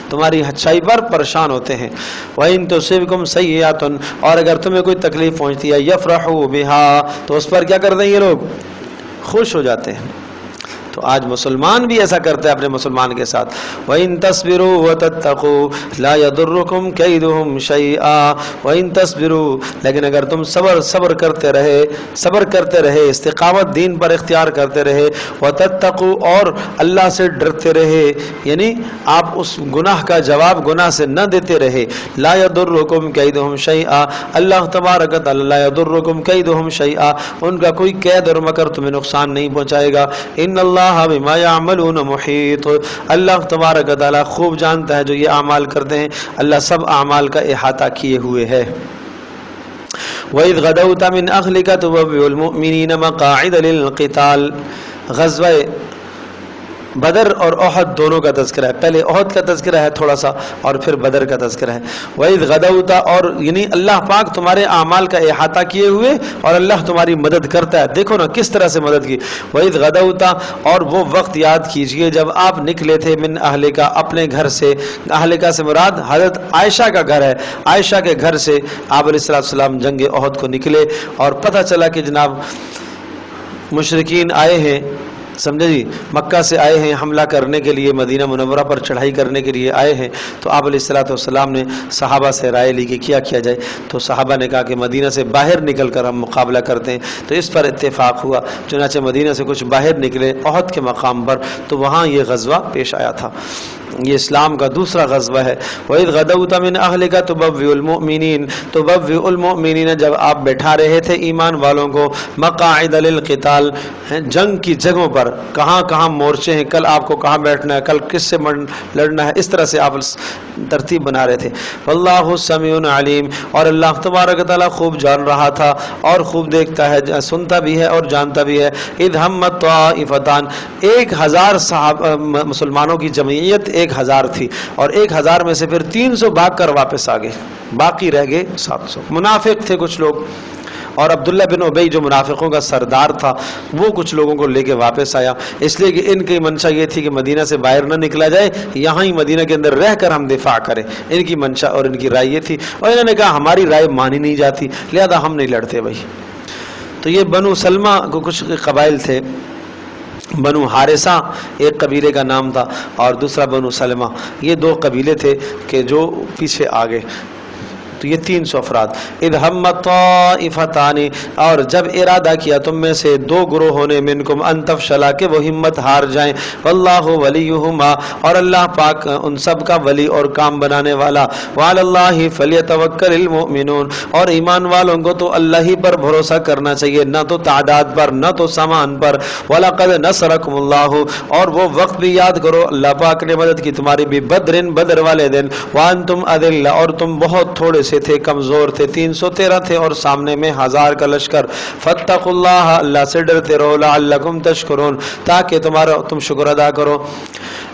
تمہاری اچھائی پر پریشان ہوتے ہیں. وَإِن تُصِبْكُمْ سَيِّئَةٌ، اور اگر تمہیں کوئی تکلیف پہنچتی ہے، يَفْرَحُوا بِهَا، تو اس پر کیا کرتے ہیں یہ لوگ؟ خوش ہو جاتے ہیں. تو آج مسلمان بھی ایسا کرتا ہے اپنے مسلمان کے ساتھ. وَإِن تَصْبِرُوا وَتَتَّقُوا لَا يَضُرُّكُمْ كَيْدُهُمْ شَيْئًا وَإِن تَصْبِرُوا، لیکن اگر تم صبر کرتے رہے، استقامت دین پر اختیار کرتے رہے، وَتَتَّقُوا، اور اللہ سے ڈرتے رہے، یعنی آپ اس گناہ کا جواب گناہ سے نہ دیتے رہے. لَا يَضُرُّكُمْ كَيْدُهُمْ شَيْئًا، اللہ تبارک و تعالی، لَا يَضُرُّكُمْ كَيْدُهُمْ شَيْئًا، ان کا کوئی قید اور مکر تمہیں نقصان نہیں پہنچائے گا. ان اللہ بما يعملون محیط، اللہ تبارک و تعالی خوب جانتا ہے جو یہ اعمال کرتے ہیں، اللہ سب اعمال کا احاطہ کیے ہوئے ہے. وَإِذْ غَدَوْتَ مِنْ أَهْلِكَ تُبَوِّئُ الْمُؤْمِنِينَ مَقَاعِدَ لِلْقِتَالِ، غزوہ بدر اور احد دونوں کا تذکرہ ہے. پہلے احد کا تذکرہ ہے تھوڑا سا اور پھر بدر کا تذکرہ ہے. وَإِذْ غَدَوْتَ، اور یعنی اللہ پاک تمہارے اعمال کا احاطہ کیے ہوئے اور اللہ تمہاری مدد کرتا ہے. دیکھو نا کس طرح سے مدد کی. وَإِذْ غَدَوْتَ، اور وہ وقت یاد کیجئے جب آپ نکلے تھے، من اہلکا، اپنے گھر سے. اہلکا سے مراد حضرت عائشہ کا گھر ہے. عائشہ کے گھر سے آپ علیہ السلام جنگ احد کو نکلے اور پتہ چلا کہ جناب مشرکین آئے ہیں، سمجھے جی، مکہ سے آئے ہیں حملہ کرنے کے لیے، مدینہ منورہ پر چڑھائی کرنے کے لیے آئے ہیں. تو آپ علیہ السلام نے صحابہ سے رائے لی کہ کیا کیا جائے. تو صحابہ نے کہا کہ مدینہ سے باہر نکل کر ہم مقابلہ کرتے ہیں. تو اس پر اتفاق ہوا، چنانچہ مدینہ سے کچھ باہر نکلے احد کے مقام پر، تو وہاں یہ غزوہ پیش آیا تھا. یہ اسلام کا دوسرا غزوہ ہے. وَإِذْ غَدَوْتَ مِنْ أَهْلِكَ تُبَوِّئُ الْمُؤْمِنِينَ، جب آپ بٹھا رہے تھے ایمان والوں کو، مقاعد للقتال، جنگ کی جگہوں پر، کہاں کہاں مورچے ہیں، کل آپ کو کہاں بیٹھنا ہے، کل کس سے لڑنا ہے، اس طرح سے آپ ترتیب بنا رہے تھے. وَاللَّهُ سَمِيعٌ عَلِيمٌ، اور اللہ تبارک و تعالیٰ خوب جان رہا تھا اور خوب دیکھتا ہے، سنتا بھی ہے اور جانتا بھی ہے. اِذْ هَمَّتْ طَائِفَتَانِ، 1000 مسلمانوں کی جمعیت 1000 تھی، اور 1000 میں سے پھر 300 بھاگ کر واپس آ گئے، باقی رہ گئے 700. منافق تھے کچھ لوگ، اور عبداللہ بن ابی جو منافقوں کا سردار تھا وہ کچھ لوگوں کو لے کے واپس آیا، اس لیے کہ ان کی منشا یہ تھی کہ مدینہ سے باہر نہ نکلا جائے، یہاں ہی مدینہ کے اندر رہ کر ہم دفاع کریں. ان کی منشا اور ان کی رائے یہ تھی، اور انہوں نے کہا ہماری رائے مانی نہیں جاتی، لہذا ہم نہیں لڑتے بھائی. تو یہ بنو سلمہ کو کچھ قبائل تھے، بنو حارثہ ایک قبیلے کا نام تھا اور دوسرا بنو سلمہ، یہ 2 قبیلے تھے کہ جو پیچھے آ گئے. تو یہ 300 افراد. اذ ہم طائفتان، اور جب ارادہ کیا تم میں سے 2 گروہوں نے، منکم ان تفشلا، کہ وہ ہمت ہار جائیں، واللہ ولیہما، اور اللہ پاک ان سب کا ولی اور کام بنانے والا، وعلی اللہ فلیتوکل المؤمنون، اور ایمان والوں کو تو اللہ ہی پر بھروسہ کرنا چاہیے، نہ تو تعداد پر نہ تو سامان پر. وَلَقَدْ نَصَرَكُمُ اللَّهُ، اور وہ وقت بھی یاد کرو اللہ پاک نے مدد کی تمہاری بھی، بدرن، بدر والے دن، وَأَنْتُمْ أَذِلَّةٌ، اور تم بہت تھوڑے سے تھے، کمزور تھے، 313 تھے اور سامنے میں 1000 کا لشکر. فَاتَّقُوا اللَّهَ، اللہ سے ڈرتے رہو، لَعَلَّكُمْ تَشْكُرُونَ، تاکہ تم شکر ادا کرو.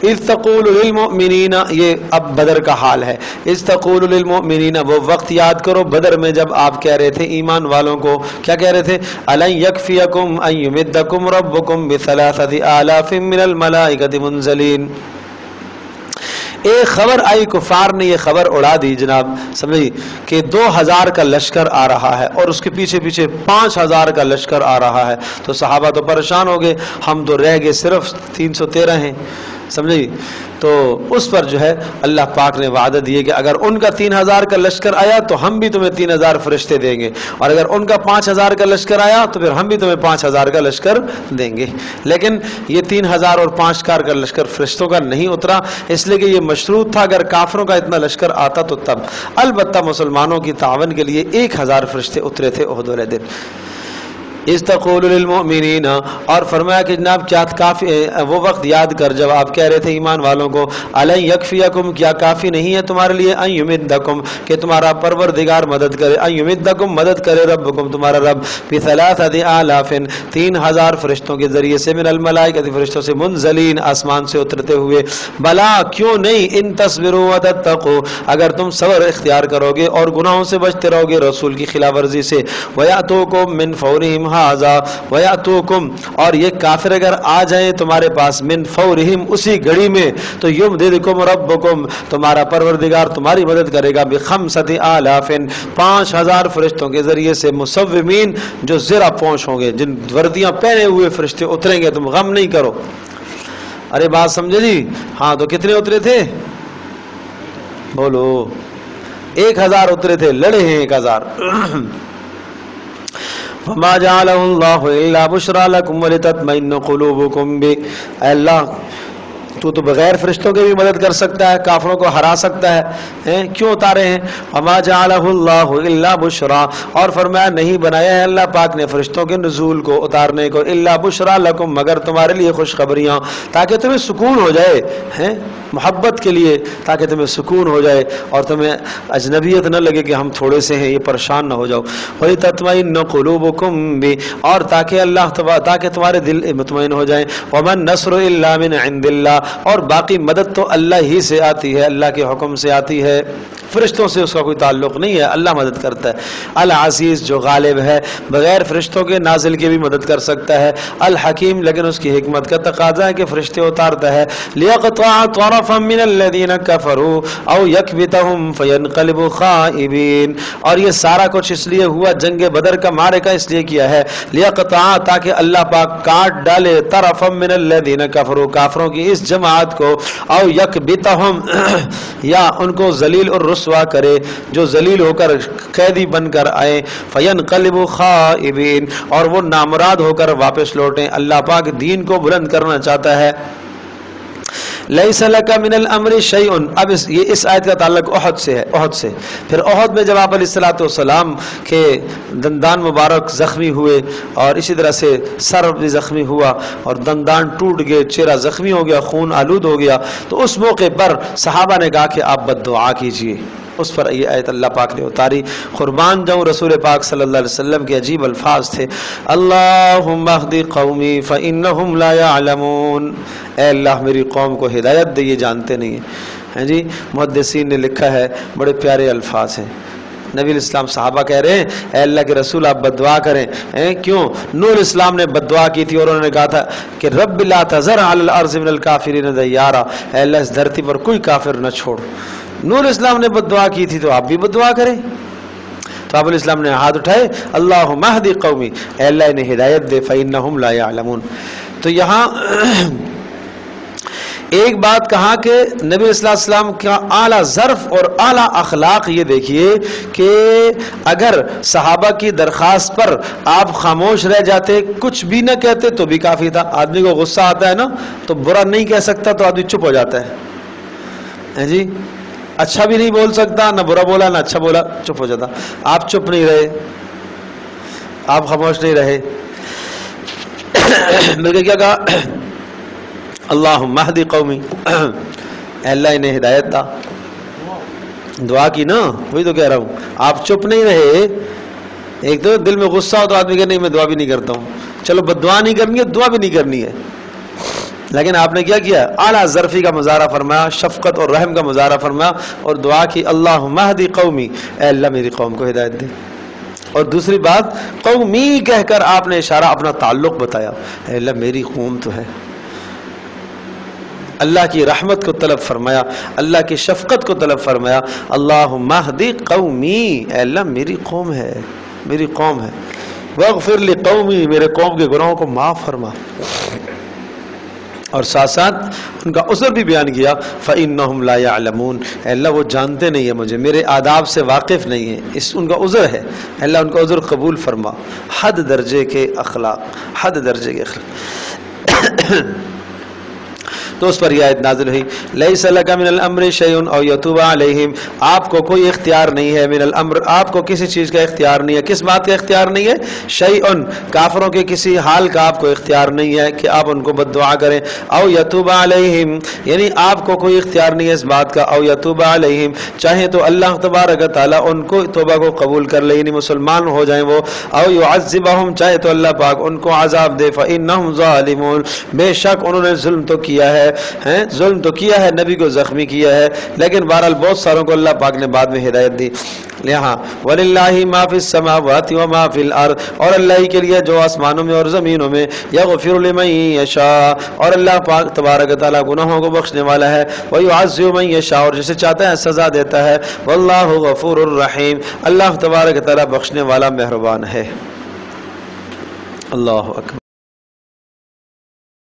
اِذْ تَقُولُ لِلْمُؤْمِنِينَ، یہ اب بدر کا حال ہے. اِذْ تَقُولُ لِلْمُؤْمِنِينَ، وہ وقت یاد کرو بدر میں جب آپ کہہ رہے تھے ایمان والوں کو، کیا کہہ رہے تھے؟ أَلَنْ يَكْفِيَكُمْ أَنْ يُمِدَّكُمْ رَبُّكُمْ بِثَلَاثَةِ آلَافٍ مِّنَ الْمَلَائِكَةِ مُنْزَلِينَ. ایک خبر آئی، کفار نے یہ خبر اڑا دی جناب، سمجھی کہ 2000 کا لشکر آ رہا ہے اور اس کے پیچھے پیچھے 5000 کا لشکر آ رہا ہے. تو صحابہ تو پریشان ہو گئے، ہم تو رہ گئے صرف 313 ہیں، سمجھی. تو اس پر جو ہے اللہ پاک نے وعدہ دیے کہ اگر ان کا 3000 کا لشکر آیا تو ہم بھی تمہیں 3000 فرشتے دیں گے، اور اگر ان کا 5000 کا لشکر آیا تو پھر ہم بھی تمہیں 5000 کا لشکر دیں گے. لیکن یہ 3000 اور 5000 کا لشکر فرشتوں کا نہیں اترا، اس لیے کہ یہ مشروط تھا اگر کافروں کا اتنا لشکر آتا تو تب. البتہ مسلمانوں کی تعاون کے لیے 1000 فرشتے اترے تھے احد والے دن. اِذْ تَقُولُ لِلْمُؤْمِنِينَ، اور فرمایا کہ جناب کیا کافی، وہ وقت یاد کر جب آپ کہہ رہے تھے ایمان والوں کو، أَلَنْ يَكْفِيَكُمْ، کیا کافی نہیں ہے تمہارے لیے، أَنْ يُمِدَّكُمْ، کہ تمہارا پروردگار مدد کرے، أَنْ يُمِدَّكُمْ، مدد کرے، ربکم، تمہارا رب، بِثَلَاثَةِ آلَافٍ، 3000 فرشتوں کے ذریعے سے، من الملائکۃ، فرشتوں سے، منزلین، آسمان سے اترتے ہوئے. بلا، کیوں نہیں، ان تصبروا وتتقوا، اگر تم صبر اختیار کرو گے اور گناہوں سے بچتے رہو گے رسول کی خلاف ورزی سے. وَيَأْتُوكُم مِّن فَوْرِهِمْ هَٰذَا وَيَأْتُوكُم، اور یہ کافر اگر آ جائیں تمہارے پاس، من فورہم، اسی گھڑی میں، تو یمددکم ربکم، تمہارا پروردگار تمہاری مدد کرے گا، بخمسۃ آلاف، 5000 فرشتوں کے ذریعے سے، مصومین، جو زرہ پونچھ ہوں گے، جن وردیاں پہنے ہوئے فرشتے اتریں گے، تم غم نہیں کرو. ارے بات سمجھے جی؟ ہاں تو کتنے اترے تھے بولو؟ 1000 اترے تھے، لڑے ہیں 1000. وَمَا جَعَلَهُ اللَّهُ إِلَّا بُشْرَىٰ لَكُمْ وَلِتَطْمَئِنَّ قُلُوبُكُمْ بِهِ. اے اللہ تو بغیر فرشتوں کے بھی مدد کر سکتا ہے، کافروں کو ہرا سکتا ہے، کیوں اتارے ہیں؟ وَمَا جَعَلَهُ اللَّهُ إِلَّا بُشْرَىٰ، اور فرمایا نہیں بنایا ہے اللہ پاک نے فرشتوں کے نزول کو، اتارنے کو، إِلَّا بُشْرَىٰ لَكُمْ، مگر تمہارے لیے خوشخبریاں، تاکہ تمہیں سکون ہو جائے، محبت کے لیے، تاکہ تمہیں سکون ہو جائے اور تمہیں اجنبیت نہ لگے کہ ہم تھوڑے سے ہیں، یہ پریشان نہ ہو جاؤ. وَلِتَطْمَئِنَّ قُلُوبُكُمْ بِهِ، اور تاکہ تمہارے دل مطمئن ہو جائیں. وَمَا النَّصْرُ إِلَّا مِنْ عِنْدِ اللَّهِ، اور باقی مدد تو اللہ ہی سے آتی ہے، اللہ کے حکم سے آتی ہے، فرشتوں سے اس کا کوئی تعلق نہیں ہے، اللہ مدد کرتا ہے. العزیز، جو غالب ہے، بغیر فرشتوں کے نازل کے بھی مدد کر سکتا ہے. الحکیم، لیکن اس کی حکمت کا تقاضا ہے کہ فرشتے اتارتا ہے. لیقطع طرفا من الذین کفروا او یکبتهم فینقلبوا خائبین، اور یہ سارا کچھ اس لیے ہوا، جنگ بدر کا معرکہ اس لیے کیا ہے، لیقطع، تاکہ اللہ پاک کاٹ ڈالے، طرفا من الذین کفروا، کافروں کی اس جماعت کو، او یکبتهم، یا ان کو ذلیل اور رسوا کرے، جو ذلیل ہو کر قیدی بن کر آئے، فینقلبوا خائبین، اور وہ نامراد ہو کر واپس لوٹیں. اللہ پاک دین کو بلند کرنا چاہتا ہے. لیس لک من الامر شیء، اب اس آیت کا تعلق احد سے ہے. احد سے پھر احد میں جب آپ علیہ الصلوۃ والسلام کے دندان مبارک زخمی ہوئے اور اسی طرح سے سر بھی زخمی ہوا اور دندان ٹوٹ گئے، چہرہ زخمی ہو گیا، خون آلود ہو گیا، تو اس موقع پر صحابہ نے کہا کہ آپ بد دعا کیجیے. اس پر یہ آیت اللہ پاک نے اتاری. قربان جاؤں رسول پاک صلی اللہ علیہ وسلم کے عجیب الفاظ تھے، اللہم اہدی قومی فانہم لا یعلمون، اے اللہ میری قوم کو ہدایت دے، یہ جانتے نہیں ہیں. جی محدثین نے لکھا ہے، بڑے پیارے الفاظ ہیں. نبی الاسلام صحابہ کہہ رہے ہیں اے اللہ کے رسول آپ بد دعا کریں. کیوں؟ نوح الاسلام نے بد دعا کی تھی اور انہوں نے کہا تھا کہ رب لا تذر علی الارض من الکافرین دیارا، اے اللہ اس دھرتی پر کوئی کافر نہ چھوڑ. نور اسلام نے بد دعا کی تھی تو آپ بھی بد دعا کریں. تو آپ علیہ السلام نے ہاتھ اٹھائے، اللہم اہدی قومی، اے اللہ انہیں ہدایت دے، فإنہم لا یعلمون. تو یہاں ایک بات کہا کہ نبی صلی اللہ علیہ وسلم کا اعلیٰ ظرف اور اعلیٰ اخلاق یہ دیکھیے کہ اگر صحابہ کی درخواست پر آپ خاموش رہ جاتے، کچھ بھی نہ کہتے تو بھی کافی تھا. آدمی کو غصہ آتا ہے نا تو برا نہیں کہہ سکتا تو آدمی چپ ہو جاتا ہے جی، اچھا بھی نہیں بول سکتا، نہ برا بولا نہ اچھا بولا، چپ ہو جاتا. آپ چپ نہیں رہے، آپ خاموش نہیں رہے، بلکہ کیا کہا؟ اللہم اہدی قومی، اے اللہ انہیں ہدایت دا. دعا کی نا، وہی تو کہہ رہا ہوں. آپ چپ نہیں رہے. ایک تو دل میں غصہ ہو تو آدمی کہ نہیں میں دعا بھی نہیں کرتا ہوں، چلو بد دعا نہیں کرنی ہے، دعا بھی نہیں کرنی ہے. لیکن آپ نے کیا کیا؟ اعلیٰ ظرفی کا مظاہرہ فرمایا، شفقت اور رحم کا مظاہرہ فرمایا اور دعا کی اللہم اہدی قومی، اے اللہ میری قوم کو ہدایت دے. اور دوسری بات قومی کہہ کر آپ نے اشارہ اپنا تعلق بتایا، اے اللہ میری قوم تو ہے. اللہ کی رحمت کو طلب فرمایا، اللہ کی شفقت کو طلب فرمایا. اللہم اہدی قومی، اے اللہ میری قوم ہے، میری قوم ہے. واغفر لقومی، میرے قوم کے گناہوں کو معاف فرما. اور ساتھ ساتھ ان کا عذر بھی بیان کیا، فَإِنَّهُمْ لَا يَعْلَمُونَ، اے اللہ وہ جانتے نہیں ہیں مجھے، میرے آداب سے واقف نہیں ہیں. اس ان کا عذر ہے، اے اللہ ان کا عذر قبول فرما. حد درجے کے اخلاق، حد درجے کے اخلاق. تو اس پر یہ آیت نازل ہوئی، لیس لک من الامر شیء او یتوب علیہم، آپ کو کوئی اختیار نہیں ہے، من الامر آپ کو کسی چیز کا اختیار نہیں ہے. کس بات کا اختیار نہیں ہے؟ شیء، کافروں کے کسی حال کا آپ کو اختیار نہیں ہے کہ آپ ان کو بد دعا کریں. او یتوب علیہم، یعنی آپ کو کوئی اختیار نہیں ہے اس بات کا. او یتوب علیہم، چاہے تو اللہ تبارک تعالیٰ ان کو توبہ کو قبول کر لے، یعنی مسلمان ہو جائیں وہ. او یعذبہم، چاہے تو اللہ پاک ان کو عذاب دے. فإنہم ظالمون، بے شک انہوں نے ظلم تو کیا ہے، ظلم تو کیا ہے، نبی کو زخمی کیا ہے، لیکن بہرحال بہت ساروں کو اللہ پاک نے بعد میں ہدایت دی. یہاں وَلِلَّهِ مَا فِي السَّمَاوَاتِ وَمَا فِي الْأَرْضِ، اور اللہ ہی کے لیے جو آسمانوں میں اور زمینوں میں. يَغْفِرُ لِمَن يَشَاءُ، اور اللہ پاک تبارک تعالیٰ گناہوں کو بخشنے والا ہے. وَيُعَذِّبُ مَن يَشَاءُ، اور جسے چاہتا ہے سزا دیتا ہے. وَاللَّهُ غَفُورٌ رَحِيمٌ، اللہ تبارک تعالیٰ بخشنے والا مہربان ہے. اللہ اکبر.